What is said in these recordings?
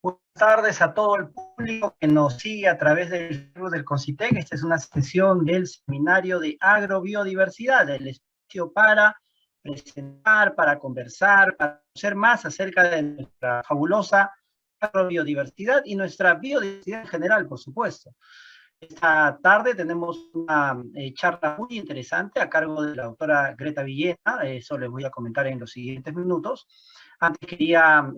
Buenas tardes a todo el público que nos sigue a través del Facebook del CONCITEC. Esta es una sesión del seminario de agrobiodiversidad, el espacio para presentar, para conversar, para conocer más acerca de nuestra fabulosa agrobiodiversidad y nuestra biodiversidad en general, por supuesto. Esta tarde tenemos una charla muy interesante a cargo de la doctora Greta Villena, eso les voy a comentar en los siguientes minutos. Antes quería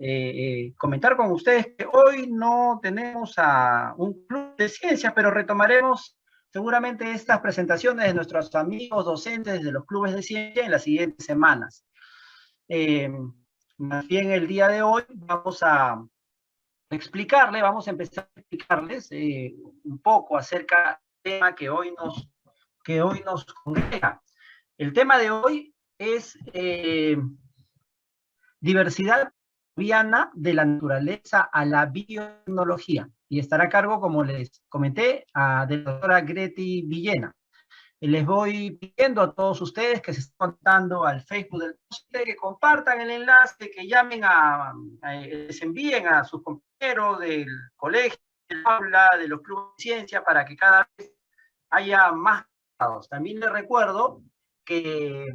comentar con ustedes que hoy no tenemos a un club de ciencias, pero retomaremos seguramente estas presentaciones de nuestros amigos docentes de los clubes de ciencia en las siguientes semanas. Más bien el día de hoy vamos a empezar a explicarles un poco acerca del tema que hoy nos congrega. El tema de hoy es diversidad biana de la naturaleza a la biotecnología, y estará a cargo, como les comenté, de la doctora Greti Villena. Les voy pidiendo a todos ustedes que se estén contando al Facebook del CONCITEC, que compartan el enlace, que llamen les envíen a sus compañeros del colegio, del aula, de los clubes de ciencia, para que cada vez haya más datos. También les recuerdo que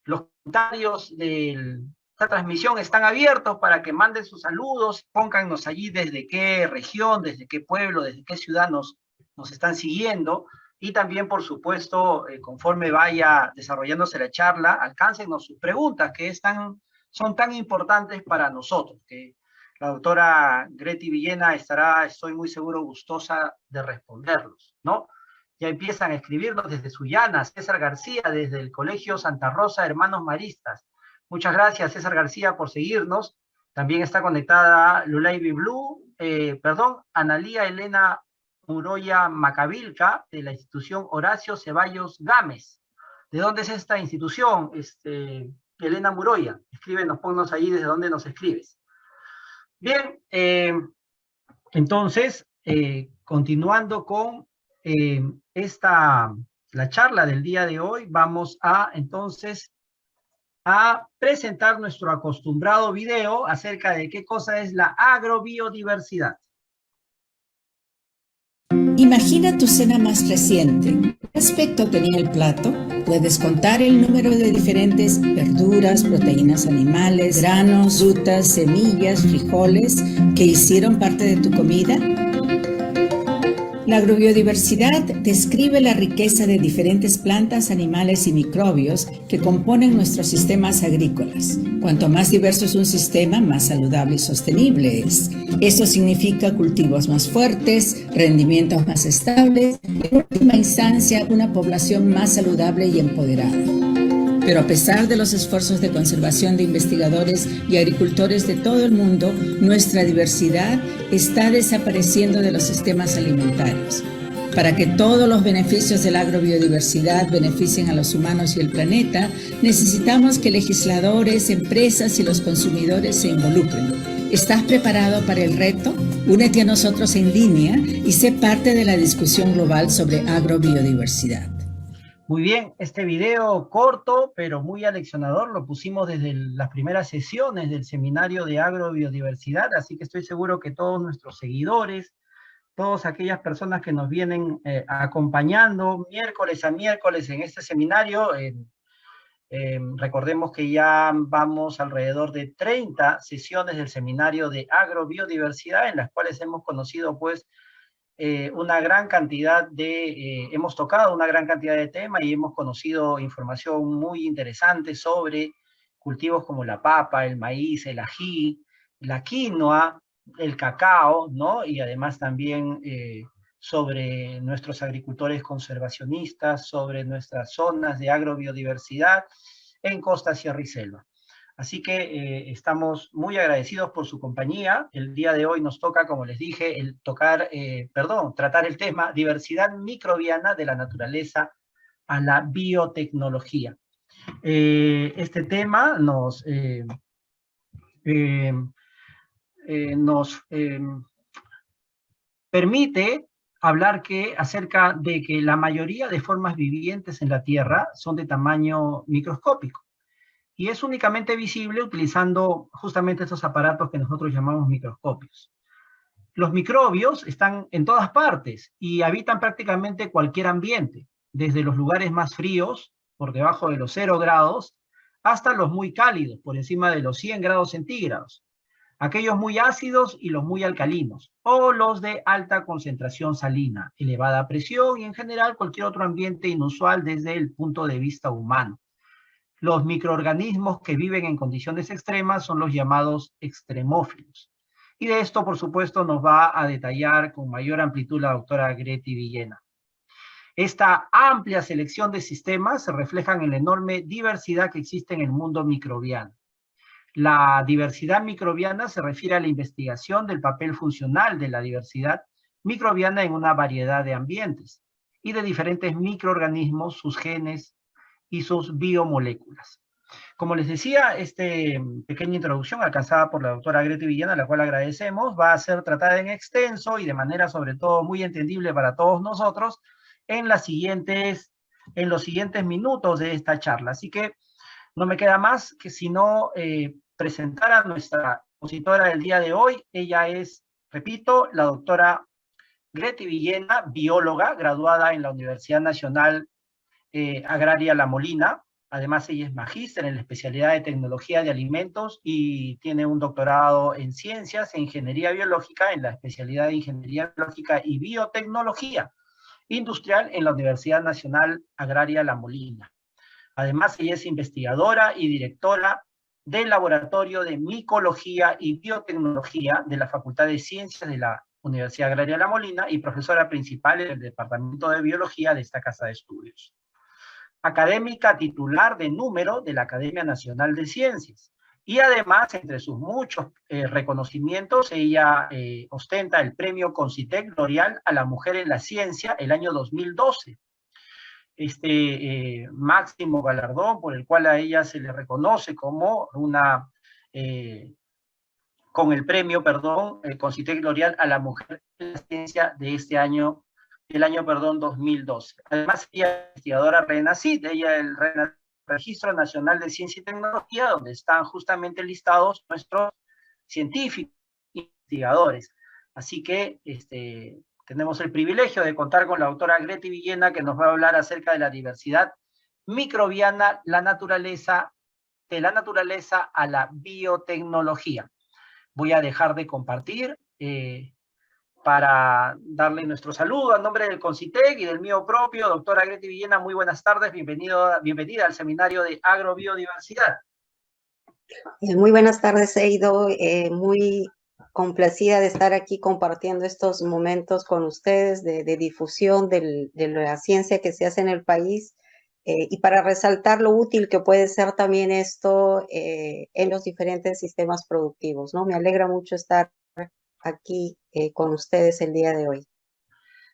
los comentarios de esta transmisión están abiertos para que manden sus saludos, pónganos allí desde qué región, desde qué pueblo, desde qué ciudad nos están siguiendo. Y también, por supuesto, conforme vaya desarrollándose la charla, alcáncenos sus preguntas, que son tan importantes para nosotros, que la doctora Greti Villena estará, estoy muy seguro, gustosa de responderlos, ¿no? Ya empiezan a escribirnos desde Sullana, César García, desde el Colegio Santa Rosa, Hermanos Maristas. Muchas gracias, César García, por seguirnos. También está conectada Lulaibi Blue, Analía Elena Muroya Macavilca, de la institución Horacio Ceballos Gámez. ¿De dónde es esta institución, Elena Muroya? Escríbenos, ponnos ahí desde dónde nos escribes. Bien, entonces, continuando con la charla del día de hoy, vamos entonces a presentar nuestro acostumbrado video acerca de qué cosa es la agrobiodiversidad. Imagina tu cena más reciente. ¿Qué aspecto tenía el plato? ¿Puedes contar el número de diferentes verduras, proteínas animales, granos, frutas, semillas, frijoles que hicieron parte de tu comida? La agrobiodiversidad describe la riqueza de diferentes plantas, animales y microbios que componen nuestros sistemas agrícolas. Cuanto más diverso es un sistema, más saludable y sostenible es. Eso significa cultivos más fuertes, rendimientos más estables y, en última instancia, una población más saludable y empoderada. Pero a pesar de los esfuerzos de conservación de investigadores y agricultores de todo el mundo, nuestra diversidad está desapareciendo de los sistemas alimentarios. Para que todos los beneficios de la agrobiodiversidad beneficien a los humanos y el planeta, necesitamos que legisladores, empresas y los consumidores se involucren. ¿Estás preparado para el reto? Únete a nosotros en línea y sé parte de la discusión global sobre agrobiodiversidad. Muy bien, este video corto, pero muy aleccionador, lo pusimos desde las primeras sesiones del seminario de agrobiodiversidad, así que estoy seguro que todos nuestros seguidores, todas aquellas personas que nos vienen acompañando miércoles a miércoles en este seminario, recordemos que ya vamos alrededor de 30 sesiones del seminario de agrobiodiversidad, en las cuales hemos conocido, pues, hemos tocado una gran cantidad de temas y hemos conocido información muy interesante sobre cultivos como la papa, el maíz, el ají, la quinoa, el cacao, ¿no? Y además también sobre nuestros agricultores conservacionistas, sobre nuestras zonas de agrobiodiversidad en costa, sierra y selva. Así que estamos muy agradecidos por su compañía. El día de hoy nos toca, como les dije, tratar el tema diversidad microbiana de la naturaleza a la biotecnología. Este tema nos permite hablar acerca de que la mayoría de formas vivientes en la Tierra son de tamaño microscópico. y es únicamente visible utilizando justamente estos aparatos que nosotros llamamos microscopios. Los microbios están en todas partes y habitan prácticamente cualquier ambiente, desde los lugares más fríos, por debajo de los 0 grados, hasta los muy cálidos, por encima de los 100 grados centígrados, aquellos muy ácidos y los muy alcalinos, o los de alta concentración salina, elevada presión y en general cualquier otro ambiente inusual desde el punto de vista humano. Los microorganismos que viven en condiciones extremas son los llamados extremófilos. Y de esto, por supuesto, nos va a detallar con mayor amplitud la doctora Greti Villena. Esta amplia selección de sistemas se refleja en la enorme diversidad que existe en el mundo microbiano. La diversidad microbiana se refiere a la investigación del papel funcional de la diversidad microbiana en una variedad de ambientes y de diferentes microorganismos, sus genes y sus biomoléculas. Como les decía, esta pequeña introducción alcanzada por la doctora Greti Villena, a la cual agradecemos, va a ser tratada en extenso y de manera sobre todo muy entendible para todos nosotros en los siguientes minutos de esta charla. Así que no me queda más que sino presentar a nuestra expositora del día de hoy. Ella es, repito, la doctora Greti Villena, bióloga, graduada en la Universidad Nacional Agraria La Molina. Además, ella es magíster en la especialidad de tecnología de alimentos y tiene un doctorado en ciencias e ingeniería biológica en la especialidad de ingeniería biológica y biotecnología industrial en la Universidad Nacional Agraria La Molina. Además, ella es investigadora y directora del Laboratorio de Micología y Biotecnología de la Facultad de Ciencias de la Universidad Agraria La Molina y profesora principal en el Departamento de Biología de esta casa de estudios. Académica titular de número de la Academia Nacional de Ciencias. Y además, entre sus muchos reconocimientos, ella ostenta el premio Concitec L'Oréal a la Mujer en la Ciencia el año 2012. Este máximo galardón por el cual a ella se le reconoce como con el premio, Concitec L'Oréal a la Mujer en la Ciencia de este año, el año 2012. Además, ella es investigadora RENACYT, ella es el Registro Nacional de Ciencia y Tecnología, donde están justamente listados nuestros científicos e investigadores. Así que tenemos el privilegio de contar con la doctora Greti Villena, que nos va a hablar acerca de la diversidad microbiana, de la naturaleza a la biotecnología. Voy a dejar de compartir para darle nuestro saludo a nombre del Concitec y del mío propio. Doctora Greti Villena, muy buenas tardes, bienvenida al seminario de agrobiodiversidad. Muy buenas tardes, Eido, muy complacida de estar aquí compartiendo estos momentos con ustedes de difusión de la ciencia que se hace en el país y para resaltar lo útil que puede ser también esto en los diferentes sistemas productivos, ¿no? Me alegra mucho estar aquí con ustedes el día de hoy.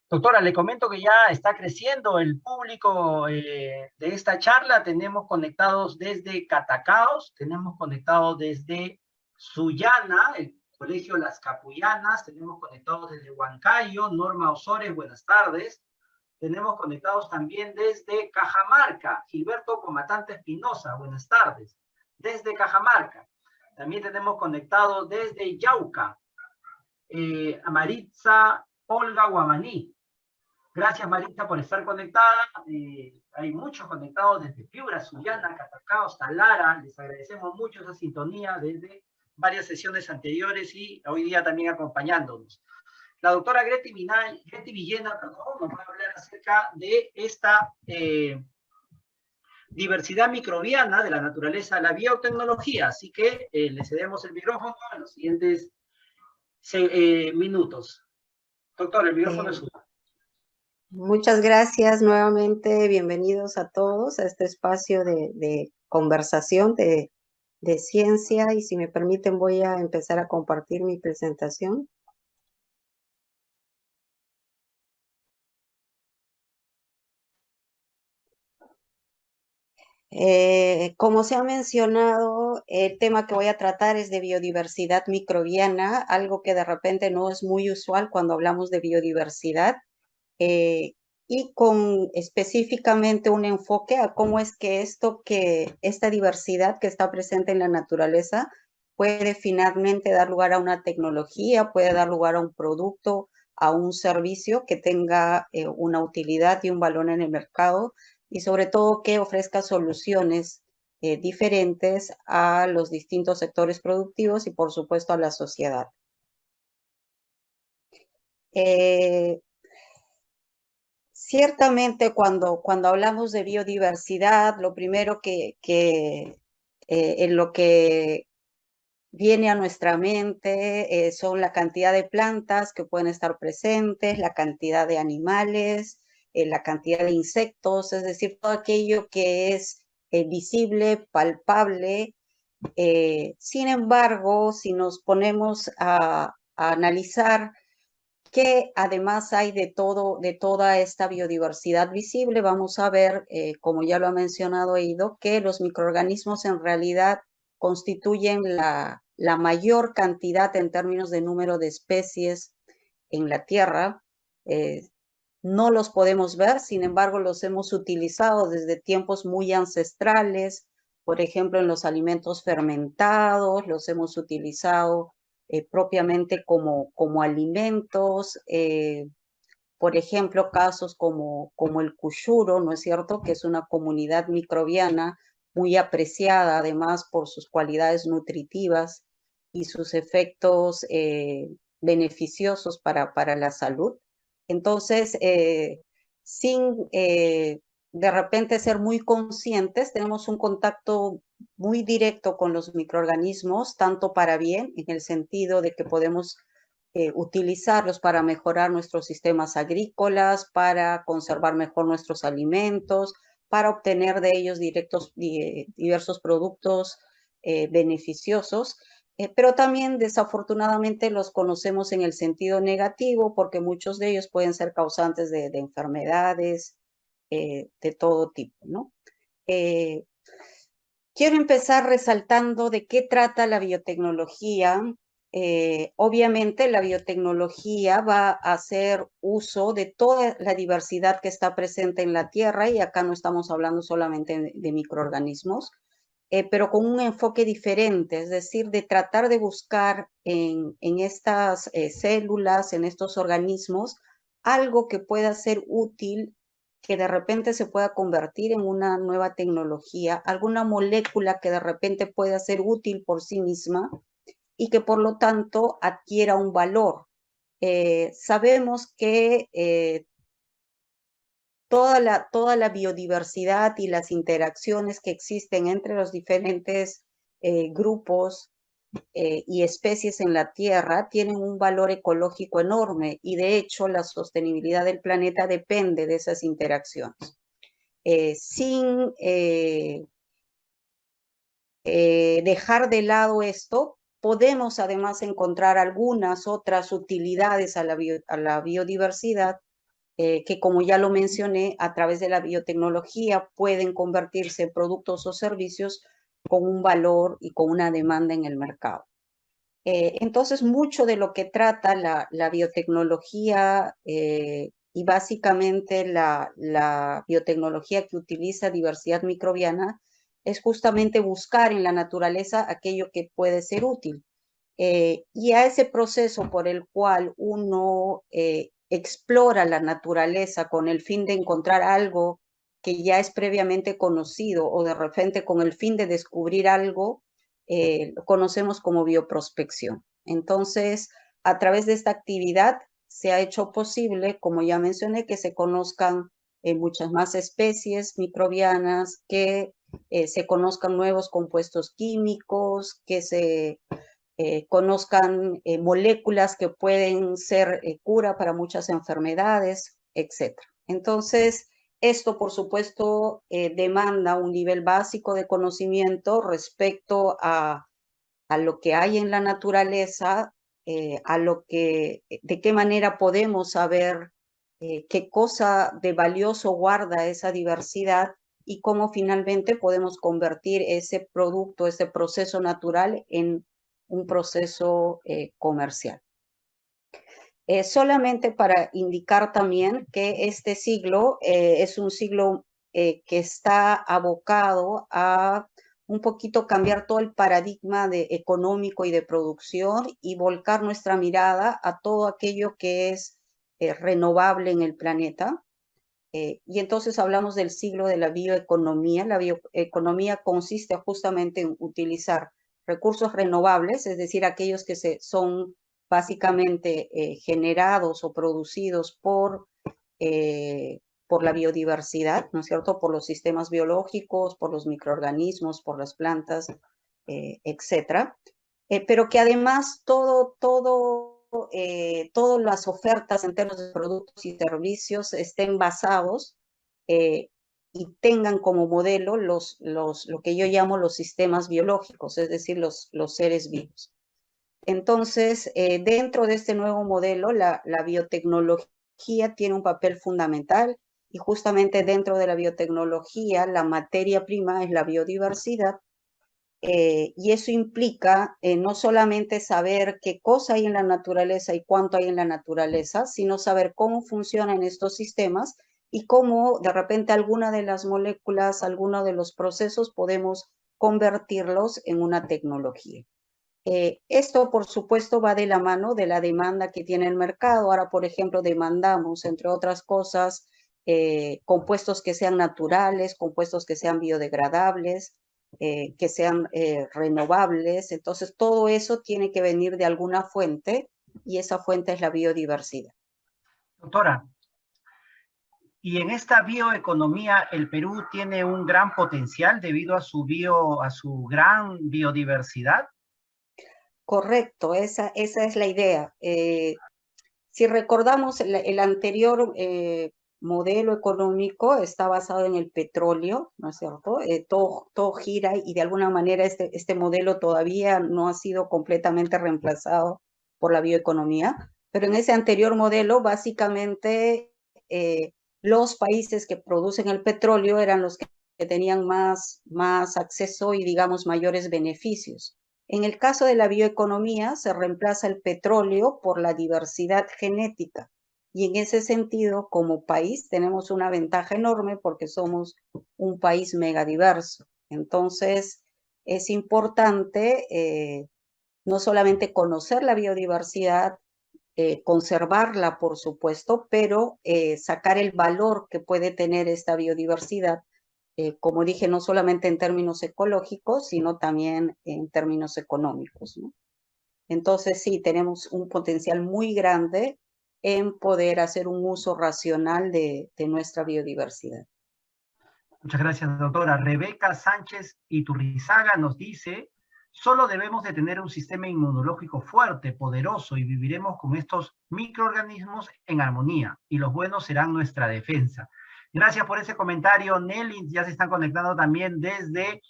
Doctora, le comento que ya está creciendo el público de esta charla. Tenemos conectados desde Catacaos, tenemos conectados desde Sullana, el Colegio Las Capullanas, tenemos conectados desde Huancayo, Norma Osores, buenas tardes. Tenemos conectados también desde Cajamarca, Gilberto Comatante Espinosa, buenas tardes. Desde Cajamarca. También tenemos conectados desde Yauca, a Maritza Olga Guamaní. Gracias, Maritza, por estar conectada. Hay muchos conectados desde Piura, Sullana, Catacaos, Talara. Les agradecemos mucho esa sintonía desde varias sesiones anteriores y hoy día también acompañándonos. La doctora Greti Villena nos va a hablar acerca de esta diversidad microbiana de la naturaleza a la biotecnología. Así que le cedemos el micrófono en los siguientes minutos. Doctor, el micrófono es suyo. Muchas gracias nuevamente, bienvenidos a todos a este espacio de conversación de ciencia y si me permiten voy a empezar a compartir mi presentación. Como se ha mencionado, el tema que voy a tratar es de biodiversidad microbiana, algo que de repente no es muy usual cuando hablamos de biodiversidad. y con específicamente un enfoque a cómo es que esta diversidad que está presente en la naturaleza puede finalmente dar lugar a una tecnología, puede dar lugar a un producto, a un servicio que tenga una utilidad y un valor en el mercado y sobre todo que ofrezca soluciones diferentes a los distintos sectores productivos y por supuesto a la sociedad. Ciertamente cuando hablamos de biodiversidad, lo primero en lo que viene a nuestra mente son la cantidad de plantas que pueden estar presentes, la cantidad de animales, la cantidad de insectos, es decir, todo aquello que es visible, palpable. Sin embargo, si nos ponemos a analizar que además hay de toda esta biodiversidad visible, vamos a ver, como ya lo ha mencionado Eido, que los microorganismos en realidad constituyen la mayor cantidad en términos de número de especies en la Tierra. No los podemos ver, sin embargo, los hemos utilizado desde tiempos muy ancestrales, por ejemplo, en los alimentos fermentados, los hemos utilizado propiamente como alimentos, por ejemplo, casos como el cuyuro, ¿no es cierto?, que es una comunidad microbiana muy apreciada además por sus cualidades nutritivas y sus efectos beneficiosos para la salud. Entonces, sin de repente ser muy conscientes, tenemos un contacto muy directo con los microorganismos, tanto para bien, en el sentido de que podemos utilizarlos para mejorar nuestros sistemas agrícolas, para conservar mejor nuestros alimentos, para obtener de ellos diversos productos beneficiosos, pero también desafortunadamente los conocemos en el sentido negativo porque muchos de ellos pueden ser causantes de enfermedades de todo tipo, ¿no? Quiero empezar resaltando de qué trata la biotecnología. Obviamente la biotecnología va a hacer uso de toda la diversidad que está presente en la Tierra y acá no estamos hablando solamente de microorganismos, pero con un enfoque diferente, es decir, de tratar de buscar en estas células, en estos organismos, algo que pueda ser útil, que de repente se pueda convertir en una nueva tecnología, alguna molécula que de repente pueda ser útil por sí misma y que por lo tanto adquiera un valor. Sabemos que toda la biodiversidad y las interacciones que existen entre los diferentes grupos y especies en la Tierra tienen un valor ecológico enorme y de hecho la sostenibilidad del planeta depende de esas interacciones. Sin dejar de lado esto, podemos además encontrar algunas otras utilidades a la biodiversidad que, como ya lo mencioné, a través de la biotecnología pueden convertirse en productos o servicios con un valor y con una demanda en el mercado. Entonces, mucho de lo que trata la biotecnología y básicamente la biotecnología que utiliza diversidad microbiana es justamente buscar en la naturaleza aquello que puede ser útil. Y a ese proceso por el cual uno explora la naturaleza con el fin de encontrar algo que ya es previamente conocido o de repente con el fin de descubrir algo, lo conocemos como bioprospección. Entonces, a través de esta actividad se ha hecho posible, como ya mencioné, que se conozcan muchas más especies microbianas, que se conozcan nuevos compuestos químicos, que se conozcan moléculas que pueden ser cura para muchas enfermedades, etc. Entonces, esto, por supuesto, demanda un nivel básico de conocimiento respecto a lo que hay en la naturaleza, de qué manera podemos saber qué cosa de valioso guarda esa diversidad y cómo finalmente podemos convertir ese producto, ese proceso natural en un proceso comercial. Solamente para indicar también que este siglo es un siglo que está abocado a un poquito cambiar todo el paradigma económico y de producción y volcar nuestra mirada a todo aquello que es renovable en el planeta. Y entonces hablamos del siglo de la bioeconomía. La bioeconomía consiste justamente en utilizar recursos renovables, es decir, aquellos que son básicamente generados o producidos por la biodiversidad, ¿no es cierto? Por los sistemas biológicos, por los microorganismos, por las plantas, etcétera. Pero que además todas las ofertas en términos de productos y servicios estén basados y tengan como modelo lo que yo llamo los sistemas biológicos, es decir, los seres vivos. Entonces, dentro de este nuevo modelo, la biotecnología tiene un papel fundamental y justamente dentro de la biotecnología, la materia prima es la biodiversidad. Y eso implica no solamente saber qué cosa hay en la naturaleza y cuánto hay en la naturaleza, sino saber cómo funcionan estos sistemas y cómo de repente alguna de las moléculas, alguno de los procesos podemos convertirlos en una tecnología. Esto, por supuesto, va de la mano de la demanda que tiene el mercado. Ahora, por ejemplo, demandamos, entre otras cosas, compuestos que sean naturales, compuestos que sean biodegradables, que sean renovables. Entonces, todo eso tiene que venir de alguna fuente y esa fuente es la biodiversidad. Doctora, y en esta bioeconomía, el Perú tiene un gran potencial debido a su gran biodiversidad. Correcto, esa es la idea. Si recordamos, el anterior modelo económico está basado en el petróleo, ¿no es cierto? Todo gira y de alguna manera este modelo todavía no ha sido completamente reemplazado por la bioeconomía, pero en ese anterior modelo básicamente los países que producen el petróleo eran los que tenían más acceso y digamos mayores beneficios. En el caso de la bioeconomía, se reemplaza el petróleo por la diversidad genética. Y en ese sentido, como país, tenemos una ventaja enorme porque somos un país megadiverso. Entonces, es importante no solamente conocer la biodiversidad, conservarla, por supuesto, pero sacar el valor que puede tener esta biodiversidad como dije, no solamente en términos ecológicos, sino también en términos económicos, ¿no? Entonces, sí, tenemos un potencial muy grande en poder hacer un uso racional de nuestra biodiversidad. Muchas gracias, doctora. Rebeca Sánchez Iturrizaga nos dice, solo debemos de tener un sistema inmunológico fuerte, poderoso, y viviremos con estos microorganismos en armonía, y los buenos serán nuestra defensa. Gracias por ese comentario, Nelly. Ya se están conectando también desde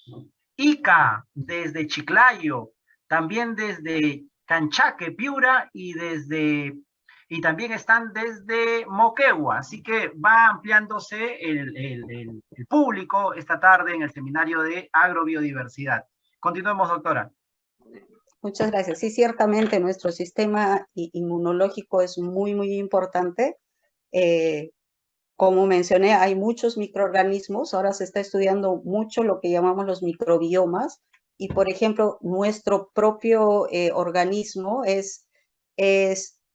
Ica, desde Chiclayo, también desde Canchaque, Piura, y también están desde Moquegua. Así que va ampliándose el público esta tarde en el seminario de agrobiodiversidad. Continuemos, doctora. Muchas gracias. Sí, ciertamente nuestro sistema inmunológico es muy, muy importante. Como mencioné, hay muchos microorganismos. Ahora se está estudiando mucho lo que llamamos los microbiomas. Y, por ejemplo, nuestro propio organismo es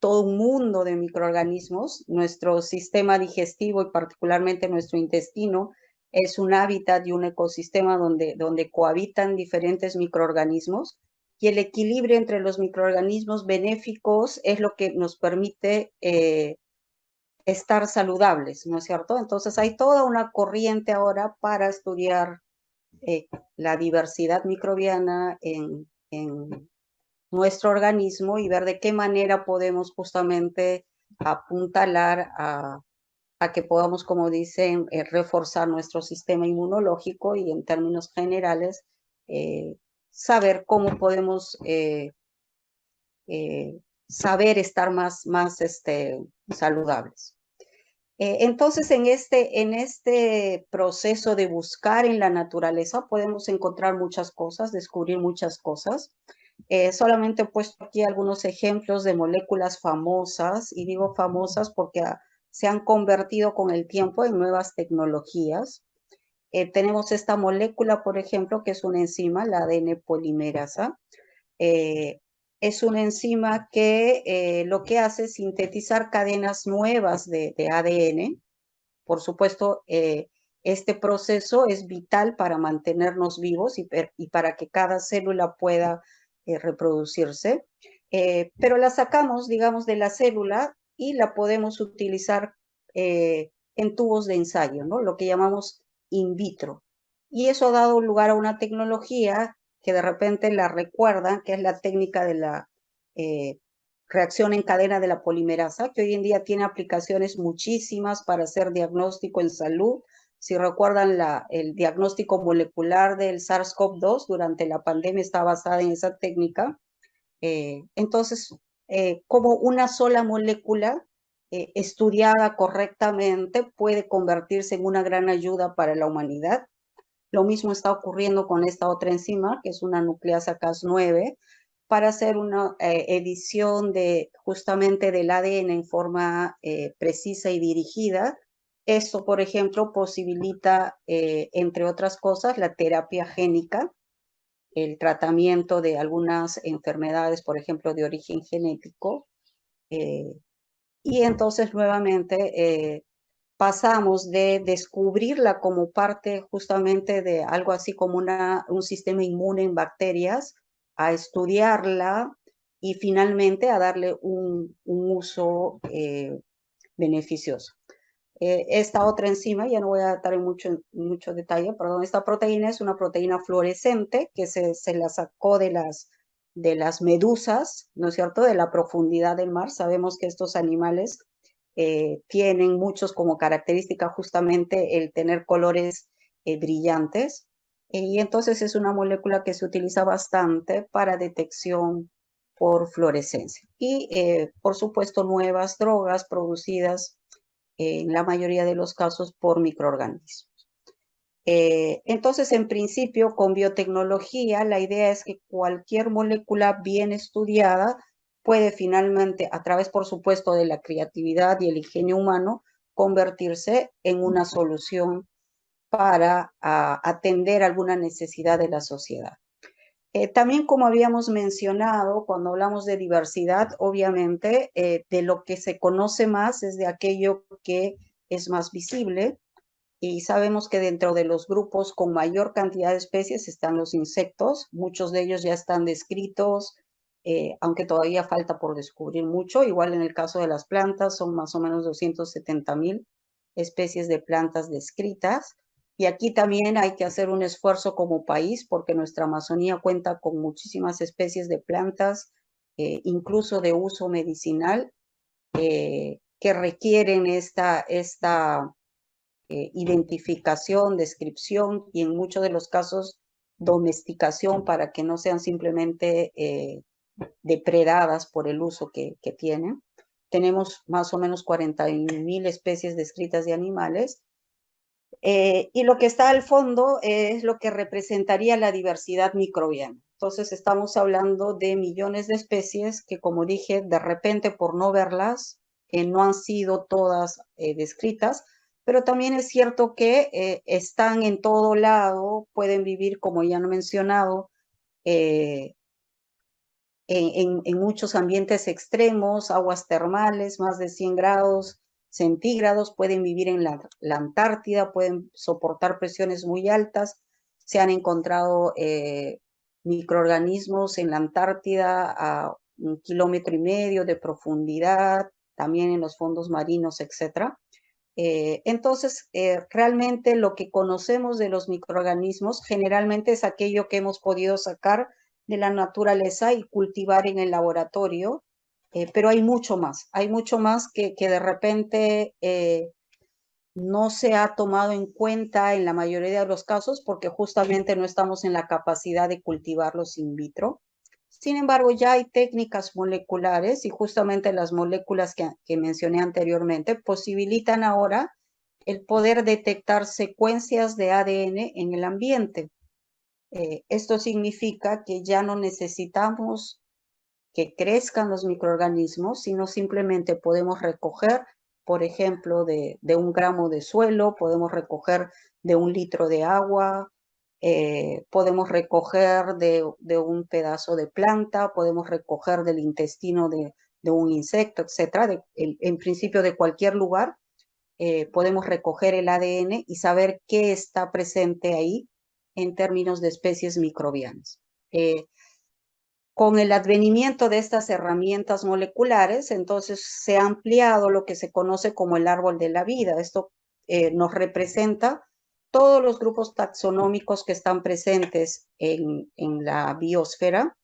todo un mundo de microorganismos. Nuestro sistema digestivo y particularmente nuestro intestino es un hábitat y un ecosistema donde cohabitan diferentes microorganismos. Y el equilibrio entre los microorganismos benéficos es lo que nos permite estar saludables, ¿no es cierto? Entonces hay toda una corriente ahora para estudiar la diversidad microbiana en nuestro organismo y ver de qué manera podemos justamente apuntalar a que podamos, como dicen, reforzar nuestro sistema inmunológico y en términos generales saber cómo podemos saber estar más saludables. Entonces, en este proceso de buscar en la naturaleza podemos encontrar muchas cosas, descubrir muchas cosas. Solamente he puesto aquí algunos ejemplos de moléculas famosas, y digo famosas porque se han convertido con el tiempo en nuevas tecnologías. Tenemos esta molécula, por ejemplo, que es una enzima, la ADN polimerasa. Es una enzima que lo que hace es sintetizar cadenas nuevas de ADN. Por supuesto, este proceso es vital para mantenernos vivos y para que cada célula pueda reproducirse. Pero la sacamos, digamos, de la célula y la podemos utilizar en tubos de ensayo, ¿no? Lo que llamamos in vitro. Y eso ha dado lugar a una tecnología que de repente la recuerdan, que es la técnica de la reacción en cadena de la polimerasa, que hoy en día tiene aplicaciones muchísimas para hacer diagnóstico en salud. Si recuerdan, el diagnóstico molecular del SARS-CoV-2 durante la pandemia está basada en esa técnica. Entonces, como una sola molécula estudiada correctamente puede convertirse en una gran ayuda para la humanidad. Lo mismo está ocurriendo con esta otra enzima, que es una nucleasa Cas9, para hacer una edición justamente del ADN en forma precisa y dirigida. Esto, por ejemplo, posibilita, entre otras cosas, la terapia génica, el tratamiento de algunas enfermedades, por ejemplo, de origen genético. Y entonces, nuevamente, pasamos de descubrirla como parte justamente de algo así como un sistema inmune en bacterias, a estudiarla y finalmente a darle un uso beneficioso. Esta otra enzima, ya no voy a dar en mucho detalle, perdón, esta proteína es una proteína fluorescente que se la sacó de las medusas, ¿no es cierto?, de la profundidad del mar. Sabemos que estos animales tienen muchos como característica justamente el tener colores brillantes, y entonces es una molécula que se utiliza bastante para detección por fluorescencia. Y por supuesto nuevas drogas producidas en la mayoría de los casos por microorganismos. Entonces, en principio, con biotecnología, la idea es que cualquier molécula bien estudiada puede finalmente, a través, por supuesto, de la creatividad y el ingenio humano, convertirse en una solución para atender alguna necesidad de la sociedad. También, como habíamos mencionado, cuando hablamos de diversidad, obviamente, de lo que se conoce más es de aquello que es más visible, y sabemos que dentro de los grupos con mayor cantidad de especies están los insectos. Muchos de ellos ya están descritos, aunque todavía falta por descubrir mucho. Igual en el caso de las plantas, son más o menos 270,000 especies de plantas descritas. Y aquí también hay que hacer un esfuerzo como país, porque nuestra Amazonía cuenta con muchísimas especies de plantas, incluso de uso medicinal, que requieren esta identificación, descripción y en muchos de los casos domesticación para que no sean simplemente depredadas por el uso que tienen. Tenemos más o menos 40,000 especies descritas de animales. Y lo que está al fondo es lo que representaría la diversidad microbiana. Entonces estamos hablando de millones de especies que, como dije, de repente por no verlas, no han sido todas descritas, pero también es cierto que están en todo lado, pueden vivir, como ya han mencionado, en muchos ambientes extremos, aguas termales, más de 100 grados centígrados, pueden vivir en la Antártida, pueden soportar presiones muy altas. Se han encontrado microorganismos en la Antártida a 1,5 kilómetros de profundidad, también en los fondos marinos, etc. Entonces, realmente lo que conocemos de los microorganismos generalmente es aquello que hemos podido sacar de la naturaleza y cultivar en el laboratorio, pero hay mucho más que de repente no se ha tomado en cuenta en la mayoría de los casos porque justamente no estamos en la capacidad de cultivarlos in vitro. Sin embargo, ya hay técnicas moleculares y justamente las moléculas que mencioné anteriormente posibilitan ahora el poder detectar secuencias de ADN en el ambiente. Esto significa que ya no necesitamos que crezcan los microorganismos, sino simplemente podemos recoger, por ejemplo, de 1 gramo de suelo, podemos recoger de 1 litro de agua, podemos recoger de un pedazo de planta, podemos recoger del intestino de un insecto, etc. En principio de cualquier lugar, podemos recoger el ADN y saber qué está presente ahí en términos de especies microbianas. Con el advenimiento de estas herramientas moleculares, entonces se ha ampliado lo que se conoce como el árbol de la vida. Esto nos representa todos los grupos taxonómicos que están presentes en la biosfera.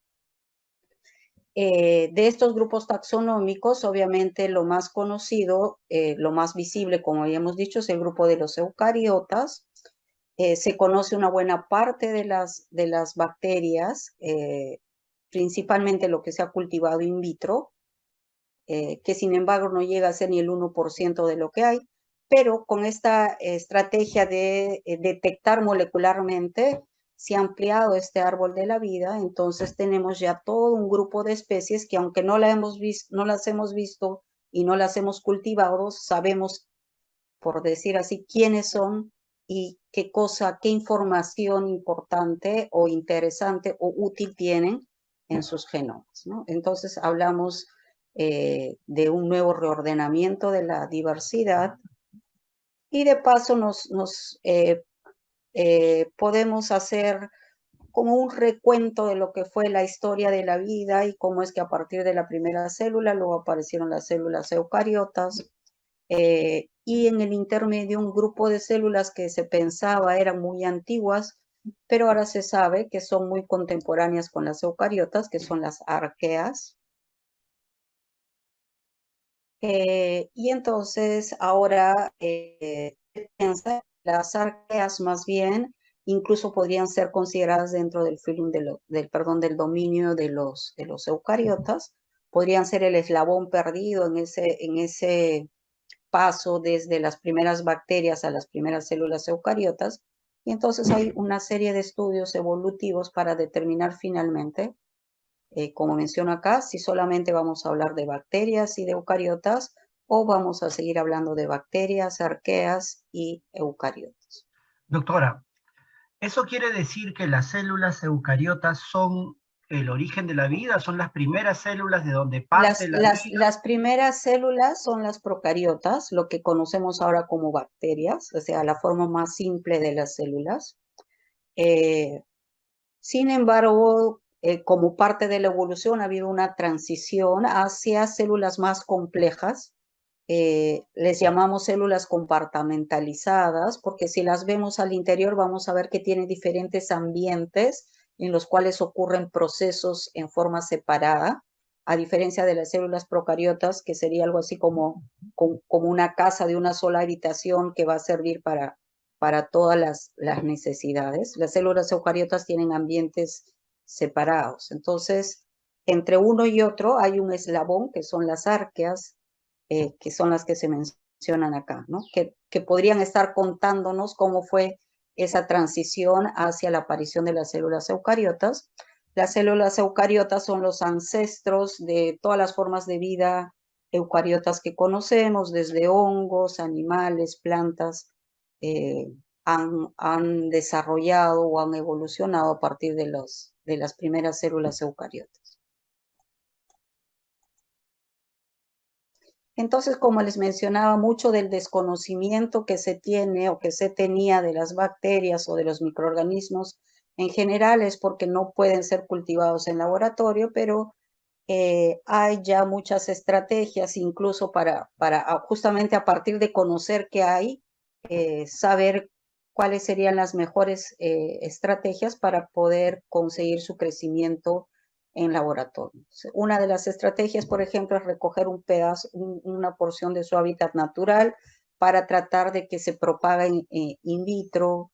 De estos grupos taxonómicos, obviamente lo más conocido, lo más visible, como habíamos dicho, es el grupo de los eucariotas. Se conoce una buena parte de las bacterias, principalmente lo que se ha cultivado in vitro, que sin embargo no llega a ser ni el 1% de lo que hay, pero con esta estrategia de detectar molecularmente, se ha ampliado este árbol de la vida, entonces tenemos ya todo un grupo de especies que aunque no las hemos visto y no las hemos cultivado, sabemos, por decir así, quiénes son y qué información importante o interesante o útil tienen en sus genomas, ¿no? Entonces hablamos de un nuevo reordenamiento de la diversidad y de paso podemos hacer como un recuento de lo que fue la historia de la vida y cómo es que a partir de la primera célula luego aparecieron las células eucariotas, y en el intermedio un grupo de células que se pensaba eran muy antiguas, pero ahora se sabe que son muy contemporáneas con las eucariotas, que son las arqueas. Y entonces ahora se piensa las arqueas más bien incluso podrían ser consideradas dentro del filum del dominio de los eucariotas, podrían ser el eslabón perdido en ese paso desde las primeras bacterias a las primeras células eucariotas, y entonces hay una serie de estudios evolutivos para determinar finalmente, como menciono acá, si solamente vamos a hablar de bacterias y de eucariotas, o vamos a seguir hablando de bacterias, arqueas y eucariotas. Doctora, ¿eso quiere decir que las células eucariotas son el origen de la vida? ¿Son las primeras células de donde parte la vida? Las primeras células son las procariotas, lo que conocemos ahora como bacterias, o sea, la forma más simple de las células. Sin embargo, como parte de la evolución ha habido una transición hacia células más complejas. Les llamamos células compartamentalizadas, porque si las vemos al interior vamos a ver que tienen diferentes ambientes en los cuales ocurren procesos en forma separada, a diferencia de las células procariotas, que sería algo así como una casa de una sola habitación que va a servir para todas las necesidades. Las células eucariotas tienen ambientes separados. Entonces, entre uno y otro hay un eslabón, que son las arqueas, que son las que se mencionan acá, ¿no? Que podrían estar contándonos cómo fue esa transición hacia la aparición de las células eucariotas. Las células eucariotas son los ancestros de todas las formas de vida eucariotas que conocemos, desde hongos, animales, plantas, han desarrollado o han evolucionado a partir de las primeras células eucariotas. Entonces, como les mencionaba, mucho del desconocimiento que se tiene o que se tenía de las bacterias o de los microorganismos en general es porque no pueden ser cultivados en laboratorio, pero hay ya muchas estrategias incluso para justamente a partir de conocer qué hay, saber cuáles serían las mejores estrategias para poder conseguir su crecimiento en laboratorio. Una de las estrategias, por ejemplo, es recoger un pedazo, una porción de su hábitat natural para tratar de que se propague in vitro.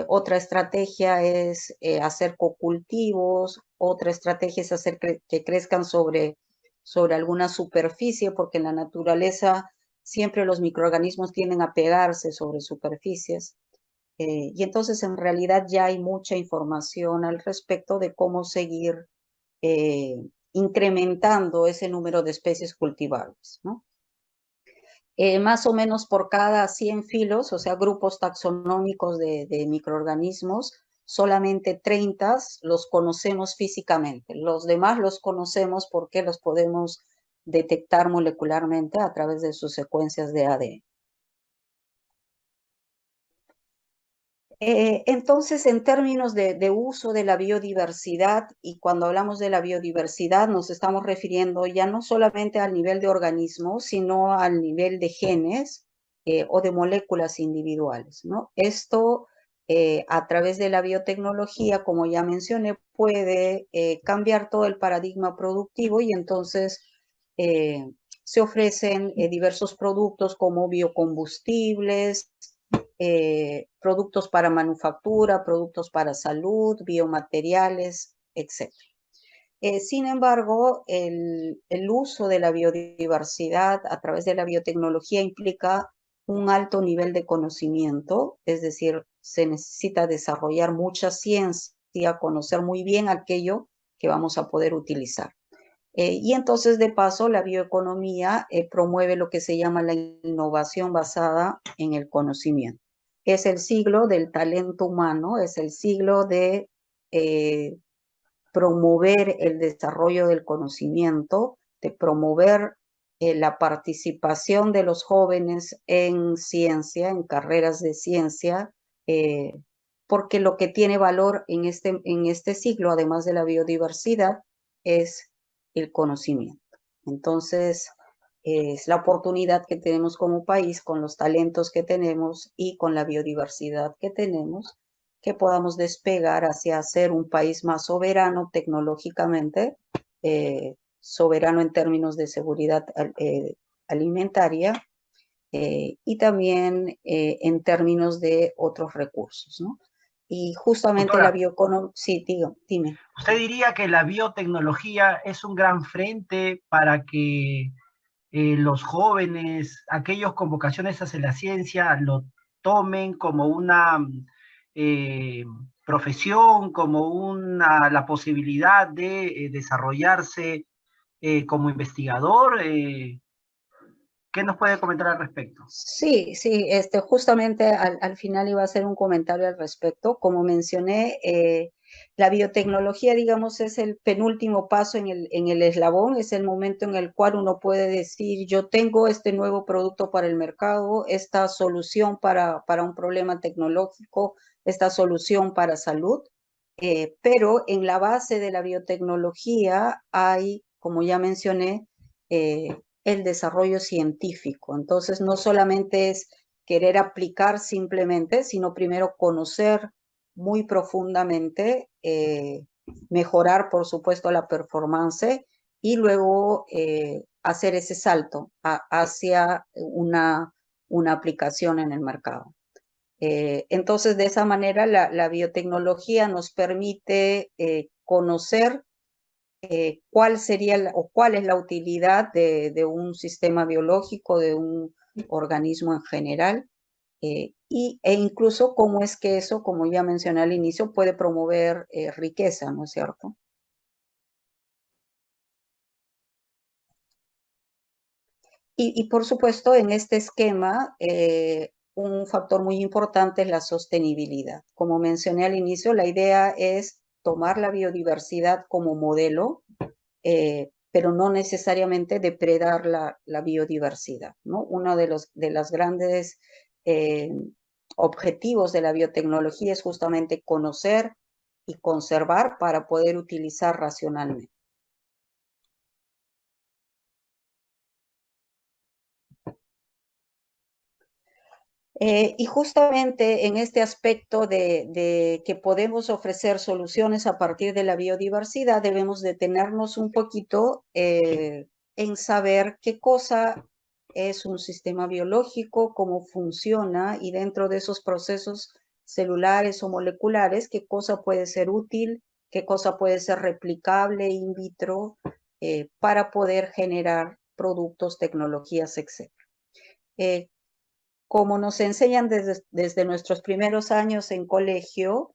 Otra estrategia es hacer cocultivos, otra estrategia es hacer que crezcan sobre alguna superficie, porque en la naturaleza siempre los microorganismos tienden a pegarse sobre superficies. Y entonces en realidad ya hay mucha información al respecto de cómo seguir incrementando ese número de especies cultivables, ¿no? Más o menos por cada 100 filos, o sea, grupos taxonómicos de microorganismos, solamente 30 los conocemos físicamente. Los demás los conocemos porque los podemos detectar molecularmente a través de sus secuencias de ADN. Entonces, en términos de uso de la biodiversidad, y cuando hablamos de la biodiversidad nos estamos refiriendo ya no solamente al nivel de organismos, sino al nivel de genes o de moléculas individuales, ¿no? Esto, a través de la biotecnología, como ya mencioné, puede cambiar todo el paradigma productivo y entonces se ofrecen diversos productos como biocombustibles, productos para manufactura, productos para salud, biomateriales, etc. Sin embargo, el uso de la biodiversidad a través de la biotecnología implica un alto nivel de conocimiento, es decir, se necesita desarrollar mucha ciencia, conocer muy bien aquello que vamos a poder utilizar. Y entonces, de paso, la bioeconomía promueve lo que se llama la innovación basada en el conocimiento. Es el siglo del talento humano, es el siglo de promover el desarrollo del conocimiento, de promover la participación de los jóvenes en ciencia, en carreras de ciencia, porque lo que tiene valor en este siglo, además de la biodiversidad, es el conocimiento. Entonces, es la oportunidad que tenemos como país, con los talentos que tenemos y con la biodiversidad que tenemos, que podamos despegar hacia ser un país más soberano tecnológicamente, soberano en términos de seguridad alimentaria y también en términos de otros recursos, ¿no? Y justamente la Doctora, bioeconomía, sí, dime. ¿usted diría que la biotecnología es un gran frente para que los jóvenes, aquellos con vocaciones hacia la ciencia, lo tomen como una eh, profesión, como la posibilidad de desarrollarse como investigador? ¿Qué nos puede comentar al respecto? Sí, sí, justamente al final iba a hacer un comentario al respecto. Como mencioné, la biotecnología, digamos, es el penúltimo paso en el eslabón, es el momento en el cual uno puede decir, yo tengo este nuevo producto para el mercado, esta solución para un problema tecnológico, esta solución para salud, pero en la base de la biotecnología hay, como ya mencioné, el desarrollo científico. Entonces, no solamente es querer aplicar simplemente, sino primero conocer muy profundamente, mejorar, por supuesto, la performance y luego hacer ese salto hacia una aplicación en el mercado. Entonces, de esa manera, la biotecnología nos permite conocer cuál sería o cuál es la utilidad de un sistema biológico, de un organismo en general, e incluso cómo es que eso, como ya mencioné al inicio, puede promover riqueza, ¿no es cierto? Y por supuesto, en este esquema, un factor muy importante es la sostenibilidad. Como mencioné al inicio, la idea es tomar la biodiversidad como modelo, pero no necesariamente depredar la biodiversidad, ¿no? Uno de los grandes objetivos de la biotecnología es justamente conocer y conservar para poder utilizar racionalmente. Y justamente en este aspecto de que podemos ofrecer soluciones a partir de la biodiversidad, debemos detenernos un poquito en saber qué cosa es un sistema biológico, cómo funciona y dentro de esos procesos celulares o moleculares, qué cosa puede ser útil, qué cosa puede ser replicable in vitro para poder generar productos, tecnologías, etc. como nos enseñan desde nuestros primeros años en colegio,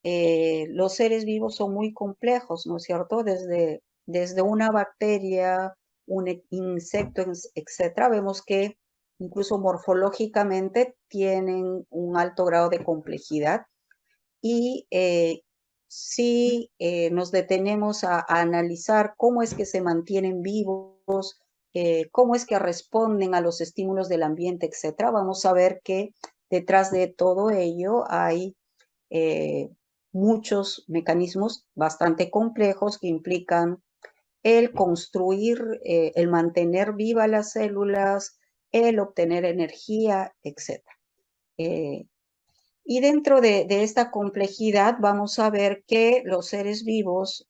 los seres vivos son muy complejos, ¿no es cierto? Desde una bacteria, un insecto, etcétera, vemos que incluso morfológicamente tienen un alto grado de complejidad. Y si nos detenemos a analizar cómo es que se mantienen vivos, cómo es que responden a los estímulos del ambiente, etcétera, vamos a ver que detrás de todo ello hay muchos mecanismos bastante complejos que implican el construir, el mantener vivas las células, el obtener energía, etcétera. Y dentro de esta complejidad vamos a ver que los seres vivos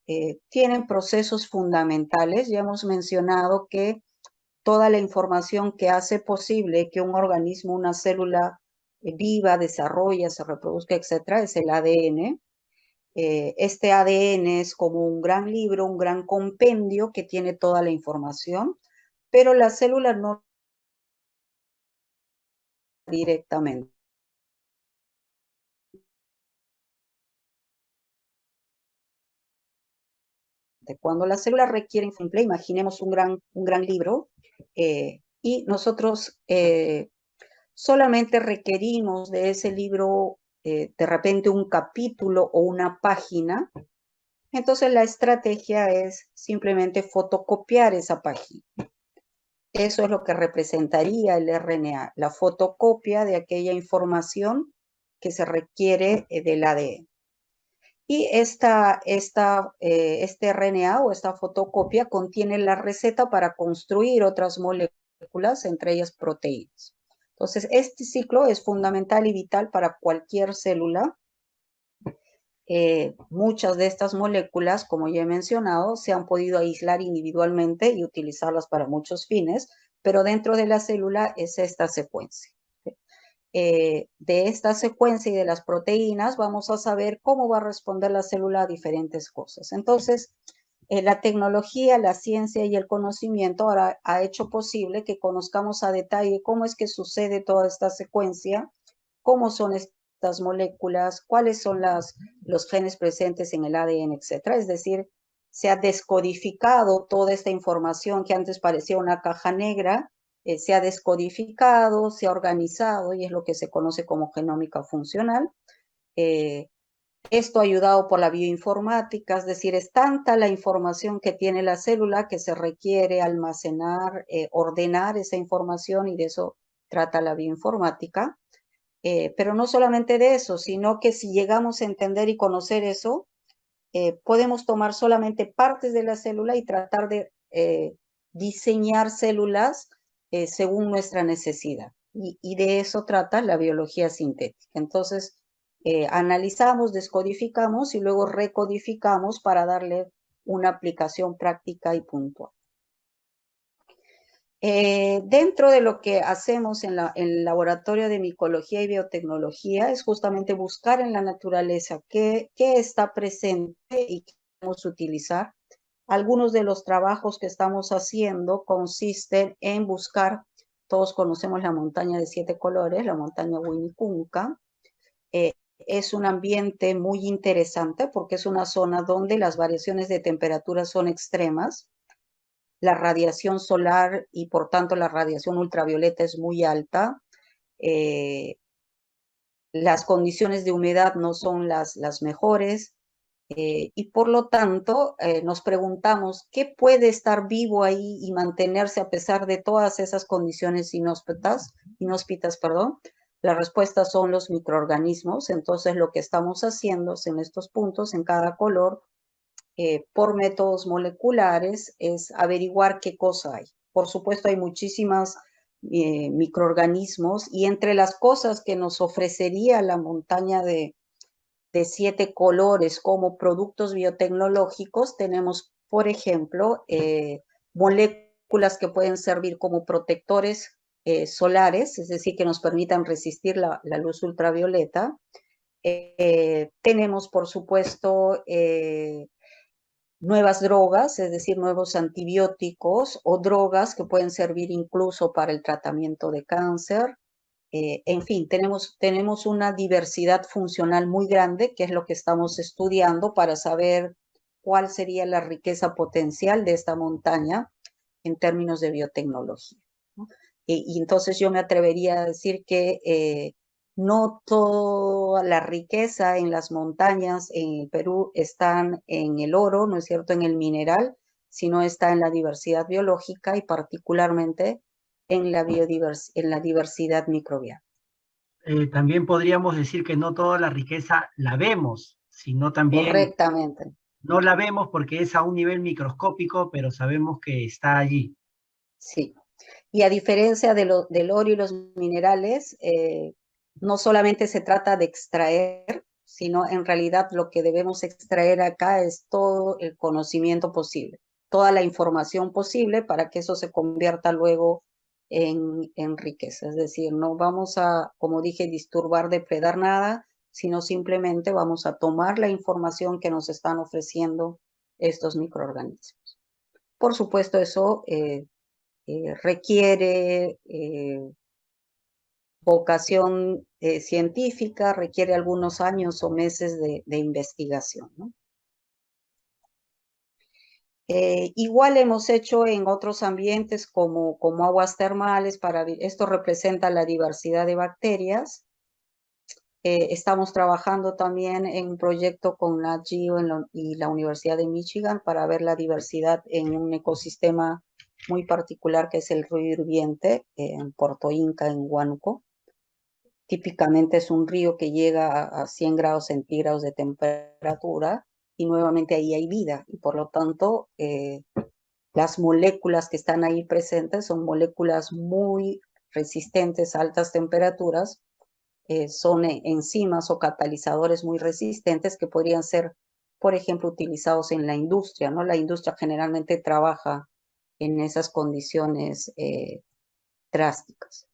tienen procesos fundamentales. Ya hemos mencionado que toda la información que hace posible que un organismo, una célula viva, desarrolla, se reproduzca, etcétera, es el ADN. Este ADN es como un gran libro, un gran compendio que tiene toda la información, pero la célula no directamente. Cuando la célula requiere información, imaginemos un gran libro y nosotros solamente requerimos de ese libro de repente un capítulo o una página. Entonces la estrategia es simplemente fotocopiar esa página. Eso es lo que representaría el RNA, la fotocopia de aquella información que se requiere del ADN. Y este RNA o esta fotocopia contiene la receta para construir otras moléculas, entre ellas proteínas. Entonces, este ciclo es fundamental y vital para cualquier célula. Muchas de estas moléculas, como ya he mencionado, se han podido aislar individualmente y utilizarlas para muchos fines, pero dentro de la célula es esta secuencia. De esta secuencia y de las proteínas vamos a saber cómo va a responder la célula a diferentes cosas. Entonces, la tecnología, la ciencia y el conocimiento ahora ha hecho posible que conozcamos a detalle cómo es que sucede toda esta secuencia, cómo son estas moléculas, cuáles son los genes presentes en el ADN, etcétera. Es decir, se ha descodificado toda esta información que antes parecía una caja negra, se ha descodificado, se ha organizado y es lo que se conoce como genómica funcional. Esto ayudado por la bioinformática, es decir, es tanta la información que tiene la célula que se requiere almacenar, ordenar esa información y de eso trata la bioinformática. Pero no solamente de eso, sino que si llegamos a entender y conocer eso, podemos tomar solamente partes de la célula y tratar de diseñar células según nuestra necesidad. Y de eso trata la biología sintética. Entonces, analizamos, descodificamos y luego recodificamos para darle una aplicación práctica y puntual. Dentro de lo que hacemos en el laboratorio de micología y biotecnología es justamente buscar en la naturaleza qué está presente y qué podemos utilizar. Algunos de los trabajos que estamos haciendo consisten en buscar, todos conocemos la montaña de 7 colores, la montaña Winicunca. Es un ambiente muy interesante porque es una zona donde las variaciones de temperatura son extremas. La radiación solar y por tanto la radiación ultravioleta es muy alta. Las condiciones de humedad no son las mejores y por lo tanto nos preguntamos qué puede estar vivo ahí y mantenerse a pesar de todas esas condiciones inhóspitas. La respuesta son los microorganismos. Entonces lo que estamos haciendo en estos puntos, en cada color, por métodos moleculares, es averiguar qué cosa hay. Por supuesto, hay muchísimas microorganismos y entre las cosas que nos ofrecería la montaña de 7 colores como productos biotecnológicos, tenemos, por ejemplo, moléculas que pueden servir como protectores solares, es decir, que nos permitan resistir la luz ultravioleta. Tenemos, por supuesto, nuevas drogas, es decir, nuevos antibióticos o drogas que pueden servir incluso para el tratamiento de cáncer. En fin, tenemos una diversidad funcional muy grande, que es lo que estamos estudiando para saber cuál sería la riqueza potencial de esta montaña en términos de biotecnología, ¿no? Y entonces yo me atrevería a decir que no toda la riqueza en las montañas en el Perú están en el oro, ¿no es cierto?, en el mineral, sino está en la diversidad biológica y particularmente en la diversidad microbiana. También podríamos decir que no toda la riqueza la vemos, sino también Correctamente, no la vemos porque es a un nivel microscópico, pero sabemos que está allí. sí. Y a diferencia del oro y los minerales, no solamente se trata de extraer, sino en realidad lo que debemos extraer acá es todo el conocimiento posible, toda la información posible para que eso se convierta luego en riqueza. Es decir, no vamos a, como dije, disturbar, depredar nada, sino simplemente vamos a tomar la información que nos están ofreciendo estos microorganismos. Por supuesto, eso requiere vocación científica, requiere algunos años o meses de investigación, ¿no? Igual hemos hecho en otros ambientes como aguas termales, esto representa la diversidad de bacterias. Estamos trabajando también en un proyecto con Nat Geo y la Universidad de Michigan para ver la diversidad en un ecosistema muy particular que es el río Hirviente en Puerto Inca, en Huánuco. Típicamente es un río que llega a 100 grados centígrados de temperatura y nuevamente ahí hay vida y por lo tanto las moléculas que están ahí presentes son moléculas muy resistentes a altas temperaturas, son enzimas o catalizadores muy resistentes que podrían ser, por ejemplo, utilizados en la industria, ¿no? La industria generalmente trabaja en esas condiciones drásticas.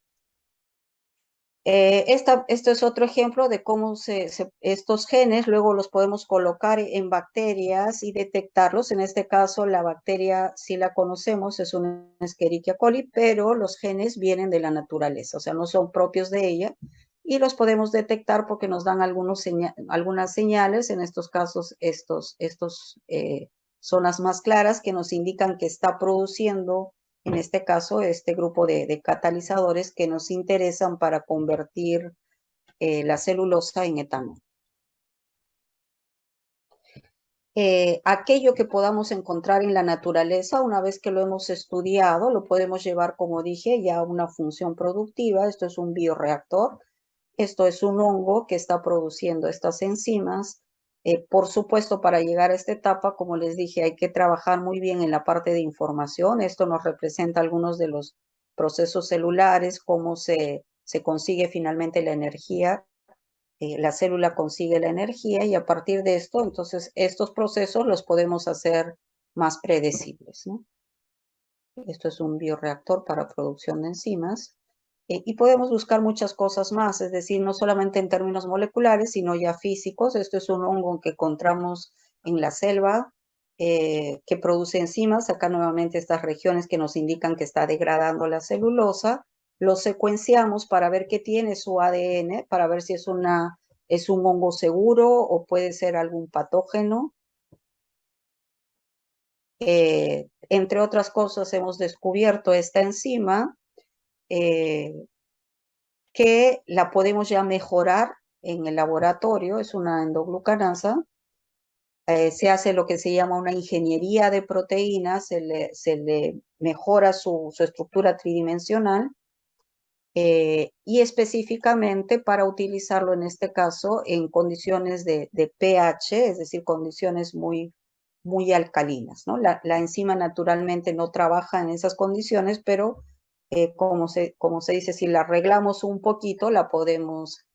Esto es otro ejemplo de cómo estos genes luego los podemos colocar en bacterias y detectarlos. En este caso, la bacteria, si la conocemos, es una Escherichia coli, pero los genes vienen de la naturaleza, o sea, no son propios de ella, y los podemos detectar porque nos dan algunas señales, en estos casos, zonas más claras que nos indican que está produciendo en este caso, este grupo de catalizadores que nos interesan para convertir la celulosa en etanol. Aquello que podamos encontrar en la naturaleza, una vez que lo hemos estudiado, lo podemos llevar, como dije, ya a una función productiva. Esto es un bioreactor. Esto es un hongo que está produciendo estas enzimas. Por supuesto, para llegar a esta etapa, como les dije, hay que trabajar muy bien en la parte de información. Esto nos representa algunos de los procesos celulares, cómo se consigue finalmente la energía. La célula consigue la energía y a partir de esto, entonces, estos procesos los podemos hacer más predecibles, ¿no? Esto es un bioreactor para producción de enzimas. Y podemos buscar muchas cosas más, es decir, no solamente en términos moleculares, sino ya físicos. Esto es un hongo que encontramos en la selva, que produce enzimas. Acá nuevamente estas regiones que nos indican que está degradando la celulosa. Lo secuenciamos para ver qué tiene su ADN, para ver si es un hongo seguro o puede ser algún patógeno. Entre otras cosas, hemos descubierto esta enzima, que la podemos ya mejorar en el laboratorio, es una endoglucanasa. Se hace lo que se llama una ingeniería de proteínas, se le mejora su estructura tridimensional y específicamente para utilizarlo en este caso en condiciones de pH, es decir, condiciones muy alcalinas, ¿no? La enzima naturalmente no trabaja en esas condiciones, pero como se dice, si la arreglamos un poquito, la podemos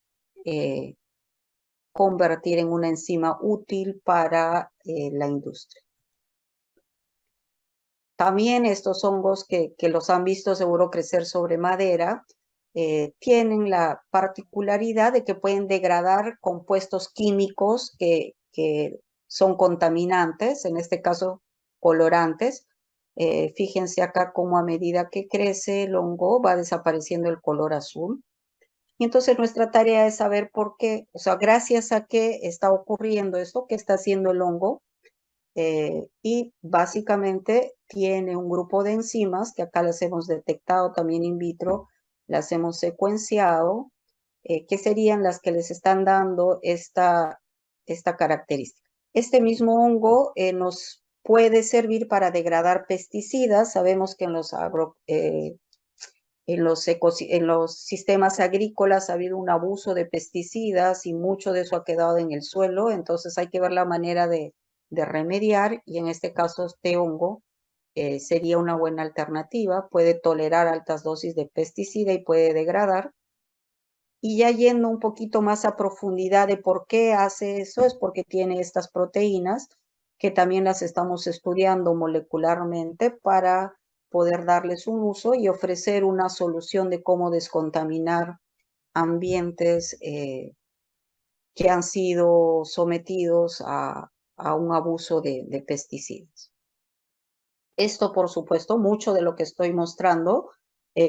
convertir en una enzima útil para la industria. También estos hongos que los han visto seguro crecer sobre madera, tienen la particularidad de que pueden degradar compuestos químicos que son contaminantes, en este caso colorantes. Fíjense acá cómo a medida que crece el hongo va desapareciendo el color azul. Y entonces nuestra tarea es saber por qué, o sea, gracias a qué está ocurriendo esto, qué está haciendo el hongo, y básicamente tiene un grupo de enzimas que acá las hemos detectado también in vitro, las hemos secuenciado, que serían las que les están dando esta característica. Este mismo hongo nos puede servir para degradar pesticidas. Sabemos que en los sistemas agrícolas ha habido un abuso de pesticidas y mucho de eso ha quedado en el suelo, entonces hay que ver la manera de remediar, y en este caso este hongo sería una buena alternativa, puede tolerar altas dosis de pesticida y puede degradar. Y ya yendo un poquito más a profundidad de por qué hace eso, es porque tiene estas proteínas que también las estamos estudiando molecularmente para poder darles un uso y ofrecer una solución de cómo descontaminar ambientes que han sido sometidos a un abuso de pesticidas. Esto, por supuesto, mucho de lo que estoy mostrando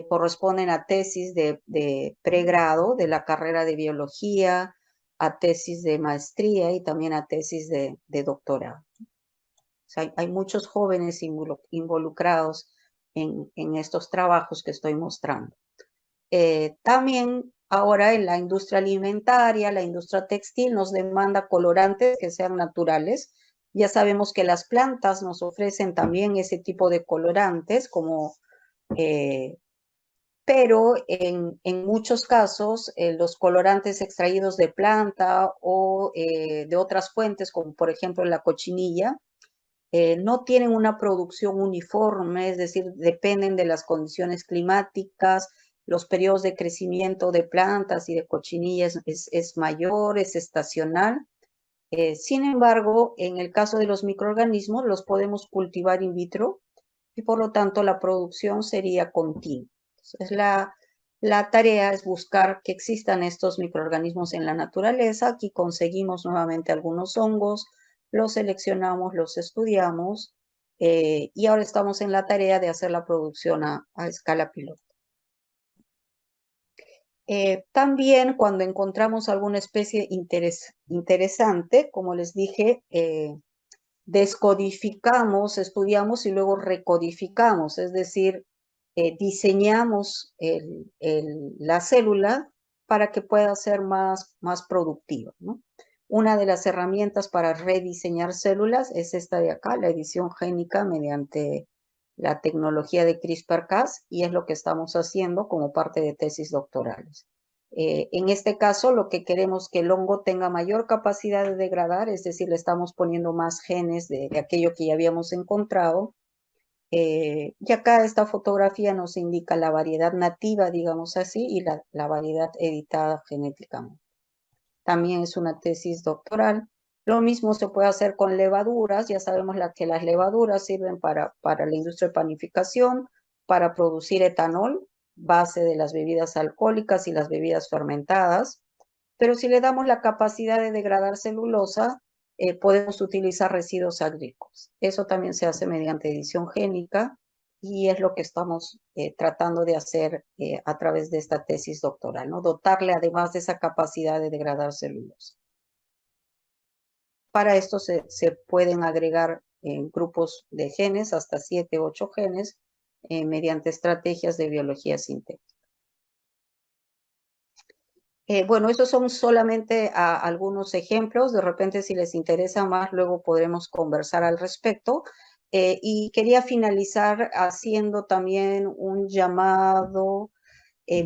corresponden a tesis de pregrado de la carrera de biología, a tesis de maestría y también a tesis de doctorado. O sea, hay muchos jóvenes involucrados en estos trabajos que estoy mostrando. También ahora en la industria alimentaria, la industria textil nos demanda colorantes que sean naturales. Ya sabemos que las plantas nos ofrecen también ese tipo de colorantes, pero en muchos casos los colorantes extraídos de planta o de otras fuentes, como por ejemplo la cochinilla, no tienen una producción uniforme, es decir, dependen de las condiciones climáticas, los periodos de crecimiento de plantas y de cochinillas es mayor, es estacional. Sin embargo, en el caso de los microorganismos, los podemos cultivar in vitro y por lo tanto la producción sería continua. Entonces, la tarea es buscar que existan estos microorganismos en la naturaleza. Aquí conseguimos nuevamente algunos hongos, los seleccionamos, los estudiamos y ahora estamos en la tarea de hacer la producción a escala piloto. También cuando encontramos alguna especie interesante, como les dije, descodificamos, estudiamos y luego recodificamos, es decir, diseñamos la célula para que pueda ser más productiva, ¿no? Una de las herramientas para rediseñar células es esta de acá, la edición génica mediante la tecnología de CRISPR-Cas, y es lo que estamos haciendo como parte de tesis doctorales. En este caso, lo que queremos es que el hongo tenga mayor capacidad de degradar, es decir, le estamos poniendo más genes de aquello que ya habíamos encontrado. Y acá esta fotografía nos indica la variedad nativa, digamos así, y la variedad editada genéticamente. También es una tesis doctoral. Lo mismo se puede hacer con levaduras. Ya sabemos que las levaduras sirven para la industria de panificación, para producir etanol, base de las bebidas alcohólicas y las bebidas fermentadas. Pero si le damos la capacidad de degradar celulosa, podemos utilizar residuos agrícolas. Eso también se hace mediante edición génica y es lo que estamos tratando de hacer a través de esta tesis doctoral, ¿no? Dotarle además de esa capacidad de degradar celulosa. Para esto se pueden agregar grupos de genes, hasta 7, 8 genes, mediante estrategias de biología sintética. Bueno, estos son solamente algunos ejemplos. De repente, si les interesa más, luego podremos conversar al respecto. Y quería finalizar haciendo también un llamado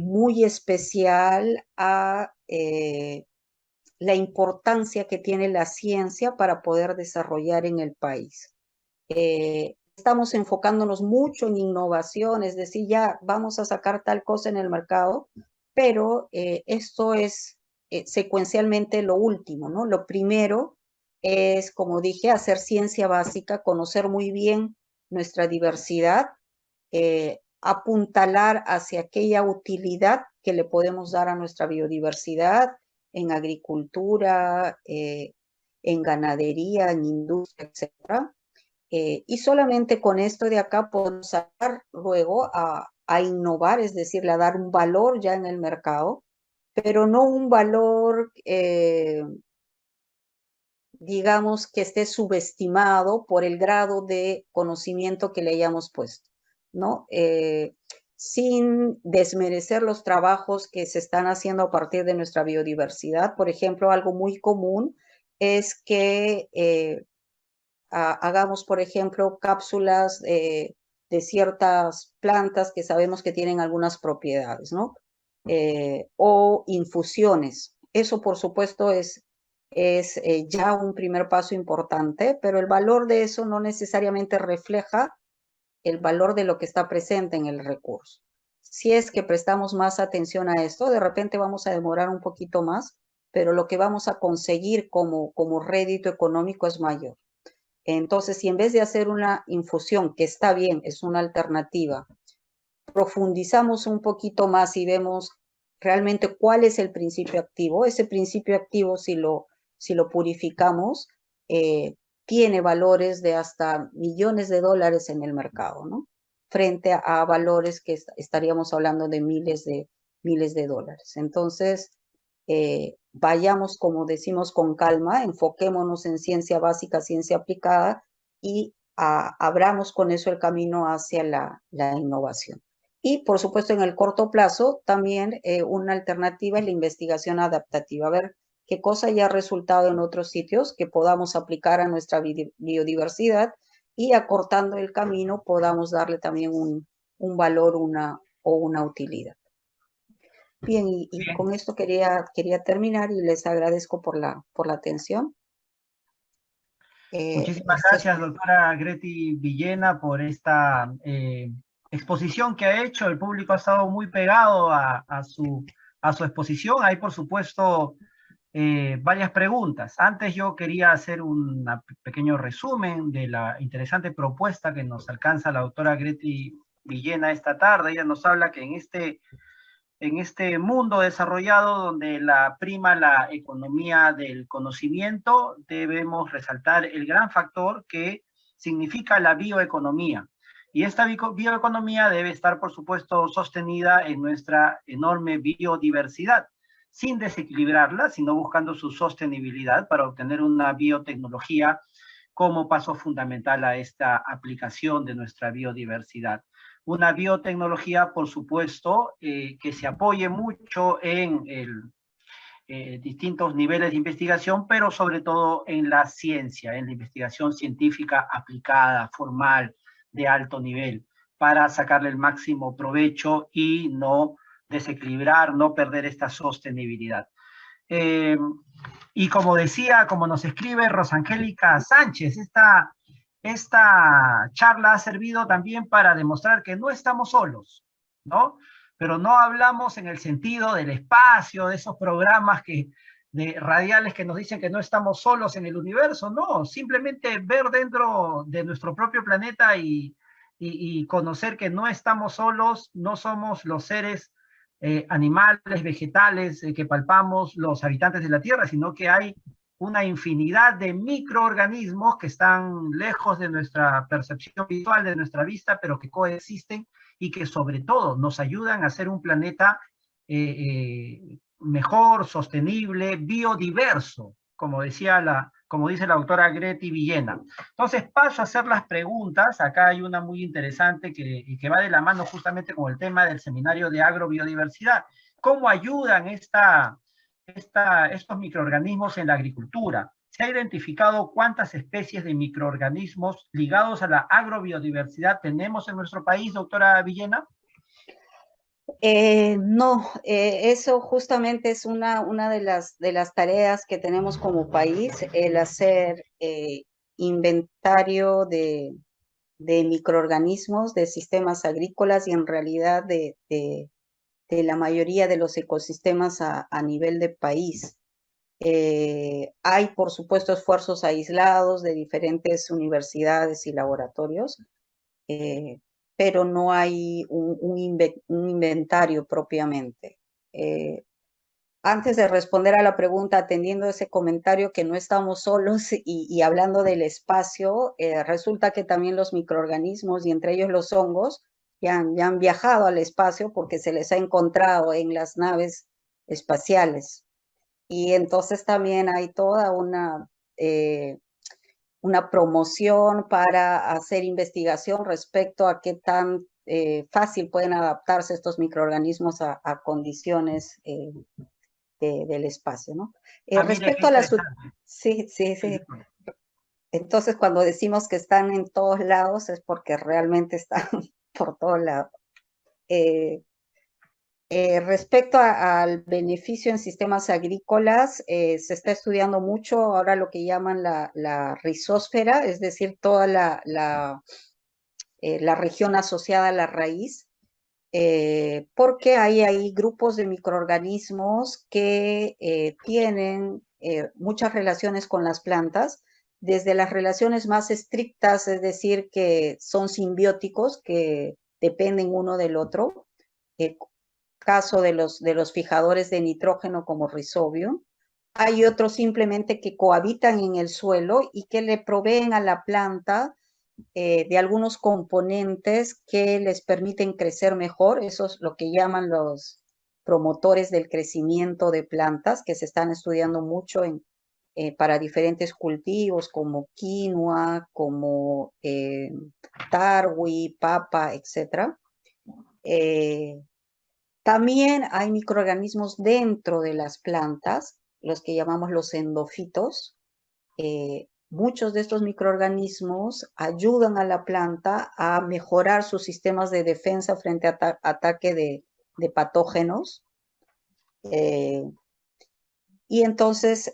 muy especial a la importancia que tiene la ciencia para poder desarrollar en el país. Estamos enfocándonos mucho en innovación, es decir, ya vamos a sacar tal cosa en el mercado, pero esto es secuencialmente lo último, ¿no? Lo primero es, como dije, hacer ciencia básica, conocer muy bien nuestra diversidad, apuntalar hacia aquella utilidad que le podemos dar a nuestra biodiversidad en agricultura, en ganadería, en industria, etc. Y solamente con esto de acá podemos sacar luego a innovar, es decir, a dar un valor ya en el mercado pero no un valor, digamos, que esté subestimado por el grado de conocimiento que le hayamos puesto, ¿no? Sin desmerecer los trabajos que se están haciendo a partir de nuestra biodiversidad. Por ejemplo, algo muy común es que hagamos, por ejemplo, cápsulas de ciertas plantas que sabemos que tienen algunas propiedades, ¿no? O infusiones. Eso, por supuesto, es ya un primer paso importante, pero el valor de eso no necesariamente refleja el valor de lo que está presente en el recurso. Si es que prestamos más atención a esto, de repente vamos a demorar un poquito más, pero lo que vamos a conseguir como rédito económico es mayor. Entonces, si en vez de hacer una infusión, que está bien, es una alternativa, profundizamos un poquito más y vemos realmente cuál es el principio activo, ese principio activo, si lo purificamos, tiene valores de hasta millones de dólares en el mercado, ¿no? Frente a valores que estaríamos hablando de miles de dólares. Entonces, vayamos, como decimos, con calma, enfoquémonos en ciencia básica, ciencia aplicada y abramos con eso el camino hacia la innovación. Y, por supuesto, en el corto plazo, también una alternativa es la investigación adaptativa, a ver qué cosa ya ha resultado en otros sitios que podamos aplicar a nuestra biodiversidad y acortando el camino podamos darle también un valor o una utilidad. Bien, y con esto quería terminar y les agradezco por la atención. Muchísimas gracias, doctora Grety Villena, por esta exposición que ha hecho. El público ha estado muy pegado a su exposición. Hay, por supuesto, varias preguntas. Antes yo quería hacer un pequeño resumen de la interesante propuesta que nos alcanza la doctora Grety Villena esta tarde. Ella nos habla que en este mundo desarrollado donde prima la economía del conocimiento, debemos resaltar el gran factor que significa la bioeconomía. Y esta bioeconomía debe estar, por supuesto, sostenida en nuestra enorme biodiversidad, sin desequilibrarla, sino buscando su sostenibilidad para obtener una biotecnología como paso fundamental a esta aplicación de nuestra biodiversidad. Una biotecnología, por supuesto, que se apoye mucho en distintos niveles de investigación, pero sobre todo en la ciencia, en la investigación científica aplicada, formal, de alto nivel, para sacarle el máximo provecho y no desequilibrar, no perder esta sostenibilidad. Y como decía, como nos escribe Rosangélica Sánchez, esta charla ha servido también para demostrar que no estamos solos, ¿no? Pero no hablamos en el sentido del espacio, de esos programas radiales que nos dicen que no estamos solos en el universo, no, simplemente ver dentro de nuestro propio planeta y conocer que no estamos solos, no somos los seres animales, vegetales que palpamos los habitantes de la Tierra, sino que hay una infinidad de microorganismos que están lejos de nuestra percepción visual, de nuestra vista, pero que coexisten y que sobre todo nos ayudan a hacer un planeta mejor, sostenible, biodiverso, como dice la doctora Grety Villena. Entonces paso a hacer las preguntas. Acá hay una muy interesante que va de la mano justamente con el tema del seminario de agrobiodiversidad. ¿Cómo ayudan estos microorganismos en la agricultura? ¿Se ha identificado cuántas especies de microorganismos ligados a la agrobiodiversidad tenemos en nuestro país, doctora Villena? No, eso justamente es una de las tareas que tenemos como país, el hacer inventario de microorganismos, de sistemas agrícolas y en realidad de la mayoría de los ecosistemas a nivel de país. Hay, por supuesto, esfuerzos aislados de diferentes universidades y laboratorios, pero no hay un inventario propiamente. Antes de responder a la pregunta, atendiendo ese comentario que no estamos solos y hablando del espacio, resulta que también los microorganismos y entre ellos los hongos ya han viajado al espacio porque se les ha encontrado en las naves espaciales. Y entonces también hay toda una promoción para hacer investigación respecto a qué tan fácil pueden adaptarse estos microorganismos a condiciones del espacio, ¿no? Ah, mire, qué Respecto a las... interesante. Sí, sí, Sí, sí. doctora. Entonces, cuando decimos que están en todos lados es porque realmente están por todos lados. Respecto al beneficio en sistemas agrícolas, se está estudiando mucho ahora lo que llaman la rizósfera, es decir, toda la región asociada a la raíz, porque hay grupos de microorganismos que tienen muchas relaciones con las plantas, desde las relaciones más estrictas, es decir, que son simbióticos, que dependen uno del otro, eh, caso de los fijadores de nitrógeno como Rhizobium. Hay otros simplemente que cohabitan en el suelo y que le proveen a la planta de algunos componentes que les permiten crecer mejor. Eso es lo que llaman los promotores del crecimiento de plantas, que se están estudiando mucho para diferentes cultivos como quinoa, como tarwi, papa, etc. También hay microorganismos dentro de las plantas, los que llamamos los endofitos. Muchos de estos microorganismos ayudan a la planta a mejorar sus sistemas de defensa frente a ataque de patógenos. Eh, y entonces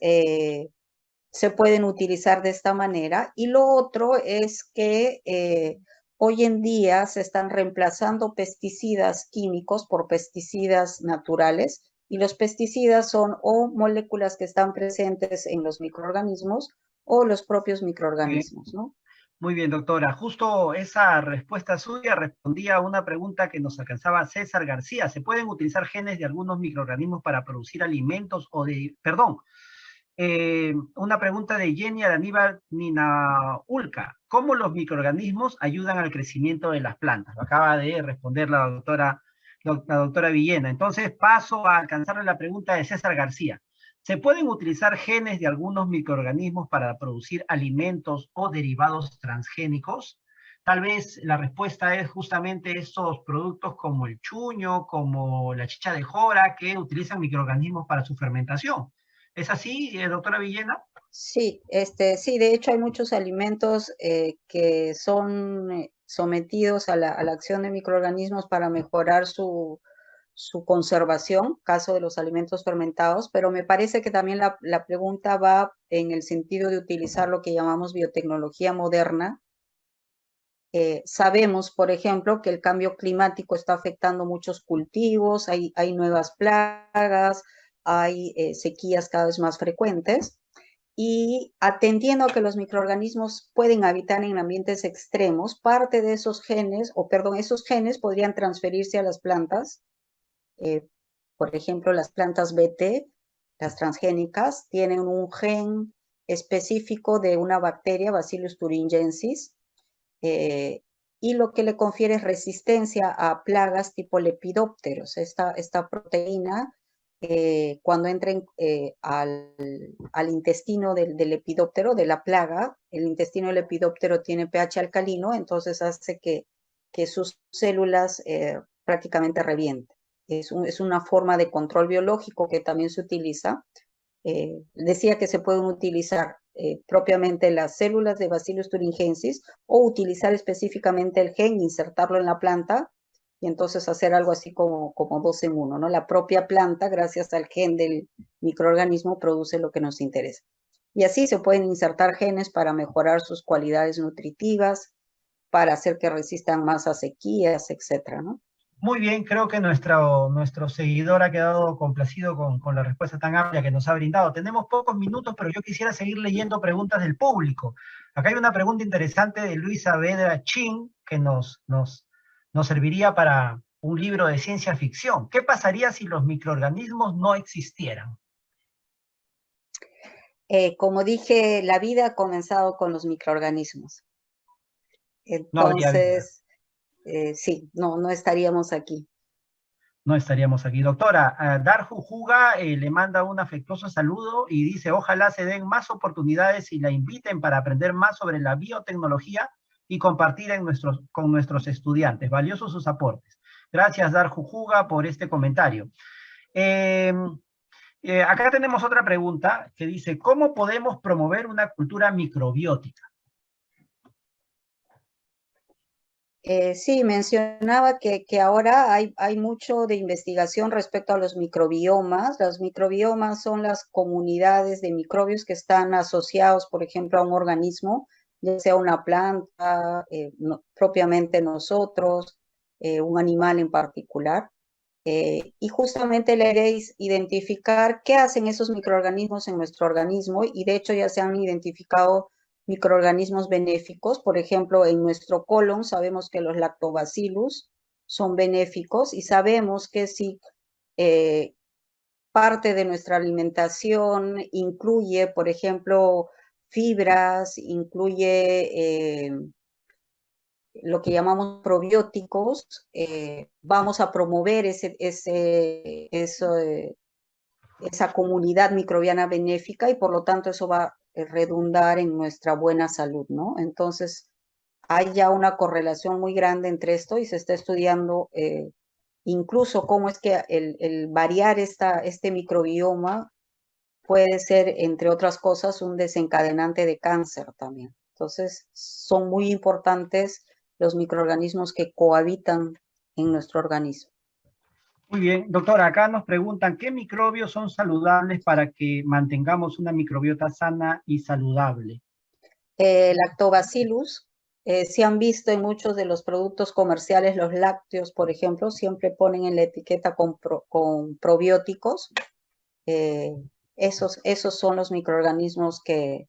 se pueden utilizar de esta manera. Y lo otro es que hoy en día se están reemplazando pesticidas químicos por pesticidas naturales, y los pesticidas son o moléculas que están presentes en los microorganismos o los propios Bien. microorganismos, ¿no? Muy bien, doctora. Justo esa respuesta suya respondía a una pregunta que nos alcanzaba César García. ¿Se pueden utilizar genes de algunos microorganismos para producir alimentos o de, perdón, una pregunta de Jenny Araníbar Ninaulca? ¿Cómo los microorganismos ayudan al crecimiento de las plantas? Lo acaba de responder la doctora Villena. Entonces paso a alcanzarle la pregunta de César García. ¿Se pueden utilizar genes de algunos microorganismos para producir alimentos o derivados transgénicos? Tal vez la respuesta es justamente estos productos como el chuño, como la chicha de jora, que utilizan microorganismos para su fermentación. ¿Es así, doctora Villena? Sí, sí, de hecho hay muchos alimentos que son sometidos a la acción de microorganismos para mejorar su conservación, caso de los alimentos fermentados, pero me parece que también la pregunta va en el sentido de utilizar lo que llamamos biotecnología moderna. Sabemos, por ejemplo, que el cambio climático está afectando muchos cultivos, hay nuevas plagas, hay sequías cada vez más frecuentes, y atendiendo a que los microorganismos pueden habitar en ambientes extremos, parte de esos genes, o perdón, esos genes podrían transferirse a las plantas. Por ejemplo, las plantas BT, las transgénicas, tienen un gen específico de una bacteria, Bacillus thuringiensis, eh, y lo que le confiere es resistencia a plagas tipo lepidópteros. Esta proteína, cuando entra al intestino del lepidóptero, de la plaga, el intestino del lepidóptero tiene pH alcalino, entonces hace que sus células prácticamente revienten. Es una forma de control biológico que también se utiliza. Decía que se pueden utilizar propiamente las células de Bacillus thuringiensis o utilizar específicamente el gen, insertarlo en la planta y entonces hacer algo así como 2 en 1, ¿no? La propia planta, gracias al gen del microorganismo, produce lo que nos interesa. Y así se pueden insertar genes para mejorar sus cualidades nutritivas, para hacer que resistan más a sequías, etcétera, ¿no? Muy bien, creo que nuestro seguidor ha quedado complacido con la respuesta tan amplia que nos ha brindado. Tenemos pocos minutos, pero yo quisiera seguir leyendo preguntas del público. Acá hay una pregunta interesante de Luis Saavedra Chin que nos serviría para un libro de ciencia ficción. ¿Qué pasaría si los microorganismos no existieran? Como dije, la vida ha comenzado con los microorganismos. No habría vida. Entonces, sí, no estaríamos aquí. no estaríamos aquí. Doctora, Darju Juga le manda un afectuoso saludo y dice, ojalá se den más oportunidades y la inviten para aprender más sobre la biotecnología y compartir con nuestros estudiantes. Valiosos sus aportes. Gracias, Darju Juga, por este comentario. Acá tenemos otra pregunta que dice, ¿cómo podemos promover una cultura microbiótica? Sí, mencionaba que ahora hay mucho de investigación respecto a los microbiomas. Los microbiomas son las comunidades de microbios que están asociados, por ejemplo, a un organismo, ya sea una planta, propiamente nosotros, un animal en particular. Y justamente la idea es identificar qué hacen esos microorganismos en nuestro organismo, y de hecho ya se han identificado microorganismos benéficos. Por ejemplo, en nuestro colon sabemos que los lactobacillus son benéficos, y sabemos que si parte de nuestra alimentación incluye, por ejemplo, fibras, incluye lo que llamamos probióticos, vamos a promover esa comunidad microbiana benéfica, y por lo tanto eso va a redundar en nuestra buena salud, ¿no? Entonces, hay ya una correlación muy grande entre esto, y se está estudiando incluso cómo es que el variar este microbioma puede ser, entre otras cosas, un desencadenante de cáncer también. Entonces, son muy importantes los microorganismos que cohabitan en nuestro organismo. Muy bien, doctora, acá nos preguntan, ¿qué microbios son saludables para que mantengamos una microbiota sana y saludable? Lactobacillus, se han visto en muchos de los productos comerciales, los lácteos, por ejemplo, siempre ponen en la etiqueta con probióticos. Esos son los microorganismos que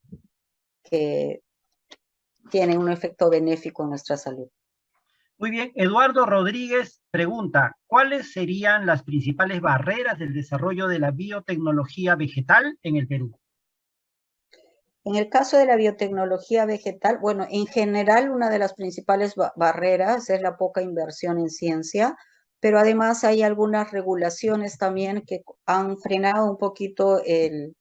tienen un efecto benéfico en nuestra salud. Muy bien, Eduardo Rodríguez pregunta, ¿cuáles serían las principales barreras del desarrollo de la biotecnología vegetal en el Perú? En el caso de la biotecnología vegetal, bueno, en general una de las principales barreras es la poca inversión en ciencia, pero además hay algunas regulaciones también que han frenado un poquito el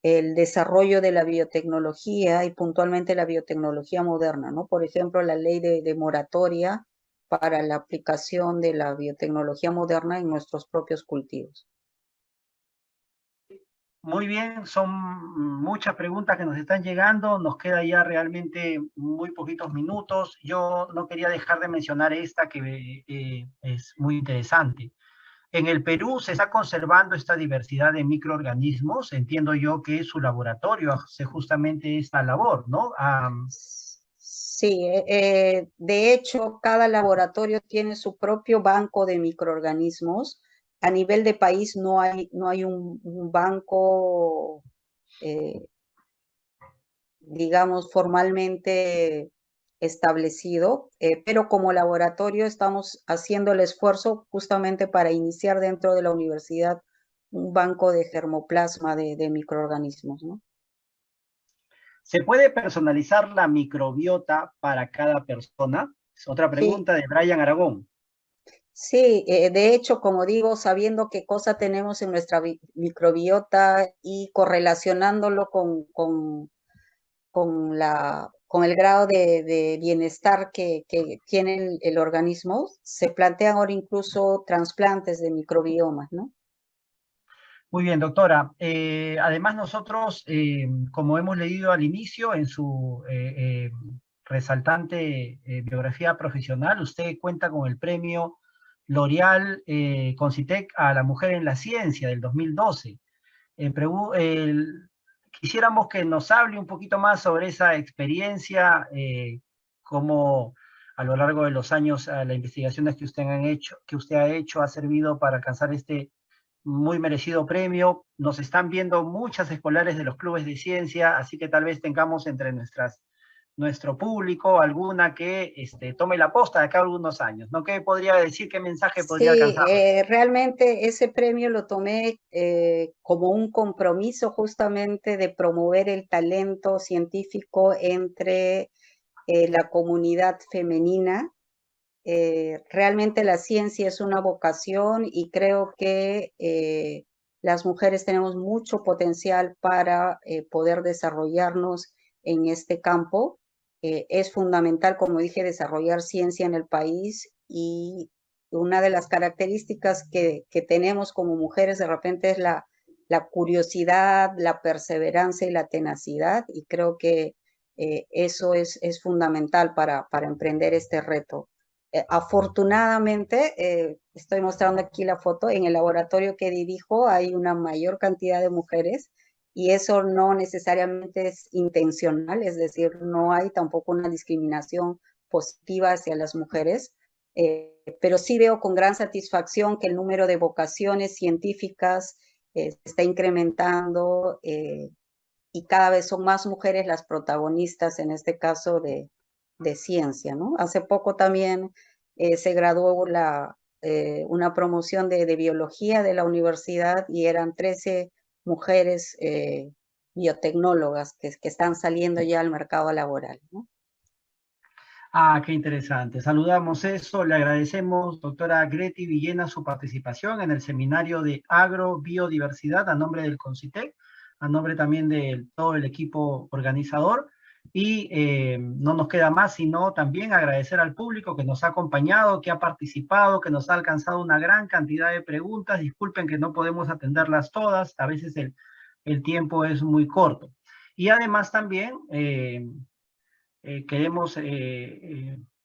desarrollo de la biotecnología, y puntualmente la biotecnología moderna, ¿no? Por ejemplo, la ley de moratoria para la aplicación de la biotecnología moderna en nuestros propios cultivos. Muy bien, son muchas preguntas que nos están llegando, nos queda ya realmente muy poquitos minutos. Yo no quería dejar de mencionar esta que es muy interesante. En el Perú se está conservando esta diversidad de microorganismos, entiendo yo que su laboratorio hace justamente esta labor, ¿no? Sí, de hecho, cada laboratorio tiene su propio banco de microorganismos. A nivel de país no hay un banco, eh, digamos, formalmente establecido, pero como laboratorio estamos haciendo el esfuerzo justamente para iniciar dentro de la universidad un banco de germoplasma de microorganismos, ¿no? ¿Se puede personalizar la microbiota para cada persona? Es otra Sí, pregunta de Brian Aragón. sí, de hecho, como digo, sabiendo qué cosa tenemos en nuestra microbiota y correlacionándolo con el grado de bienestar que tiene el organismo, se plantean ahora incluso trasplantes de microbiomas, ¿no? Muy bien, doctora. Además, nosotros, como hemos leído al inicio en su resaltante biografía profesional, usted cuenta con el premio L'Oreal Concitec a la mujer en la ciencia del 2012. Quisiéramos que nos hable un poquito más sobre esa experiencia, cómo a lo largo de los años las investigaciones que usted ha hecho ha servido para alcanzar este muy merecido premio. Nos están viendo muchas escolares de los clubes de ciencia, así que tal vez tengamos entre nuestro público alguna que tome la posta de acá a algunos años, ¿no? ¿Qué podría decir, qué mensaje podría Sí, alcanzar? realmente ese premio lo tomé como un compromiso justamente de promover el talento científico entre la comunidad femenina, realmente la ciencia es una vocación y creo que las mujeres tenemos mucho potencial para poder desarrollarnos en este campo. Es fundamental, como dije, desarrollar ciencia en el país, y una de las características que tenemos como mujeres de repente es la curiosidad, la perseverancia y la tenacidad, y creo que eso es fundamental para emprender este reto. Afortunadamente, estoy mostrando aquí la foto, en el laboratorio que dirijo hay una mayor cantidad de mujeres, y eso no necesariamente es intencional, es decir, no hay tampoco una discriminación positiva hacia las mujeres, pero sí veo con gran satisfacción que el número de vocaciones científicas se está incrementando, y cada vez son más mujeres las protagonistas en este caso de ciencia, ¿no? Hace poco también se graduó una promoción de biología de la universidad, y eran 13 mujeres biotecnólogas que están saliendo ya al mercado laboral, ¿no? Ah, qué interesante. Saludamos eso. Le agradecemos, doctora Grety Villena, su participación en el seminario de agrobiodiversidad a nombre del CONCITEC, a nombre también de todo el equipo organizador. Y no nos queda más sino también agradecer al público que nos ha acompañado, que ha participado, que nos ha alcanzado una gran cantidad de preguntas. Disculpen que no podemos atenderlas todas, a veces el tiempo es muy corto. Y además también queremos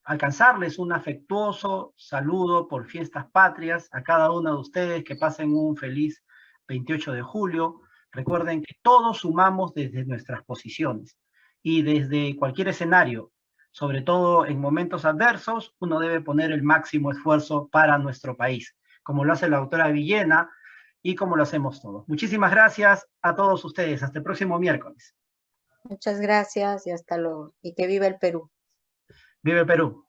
alcanzarles un afectuoso saludo por fiestas patrias a cada uno de ustedes. Que pasen un feliz 28 de julio. Recuerden que todos sumamos desde nuestras posiciones y desde cualquier escenario, sobre todo en momentos adversos, uno debe poner el máximo esfuerzo para nuestro país, como lo hace la doctora Villena y como lo hacemos todos. Muchísimas gracias a todos ustedes. Hasta el próximo miércoles. Muchas gracias y hasta luego. Y que viva el Perú. Vive el Perú.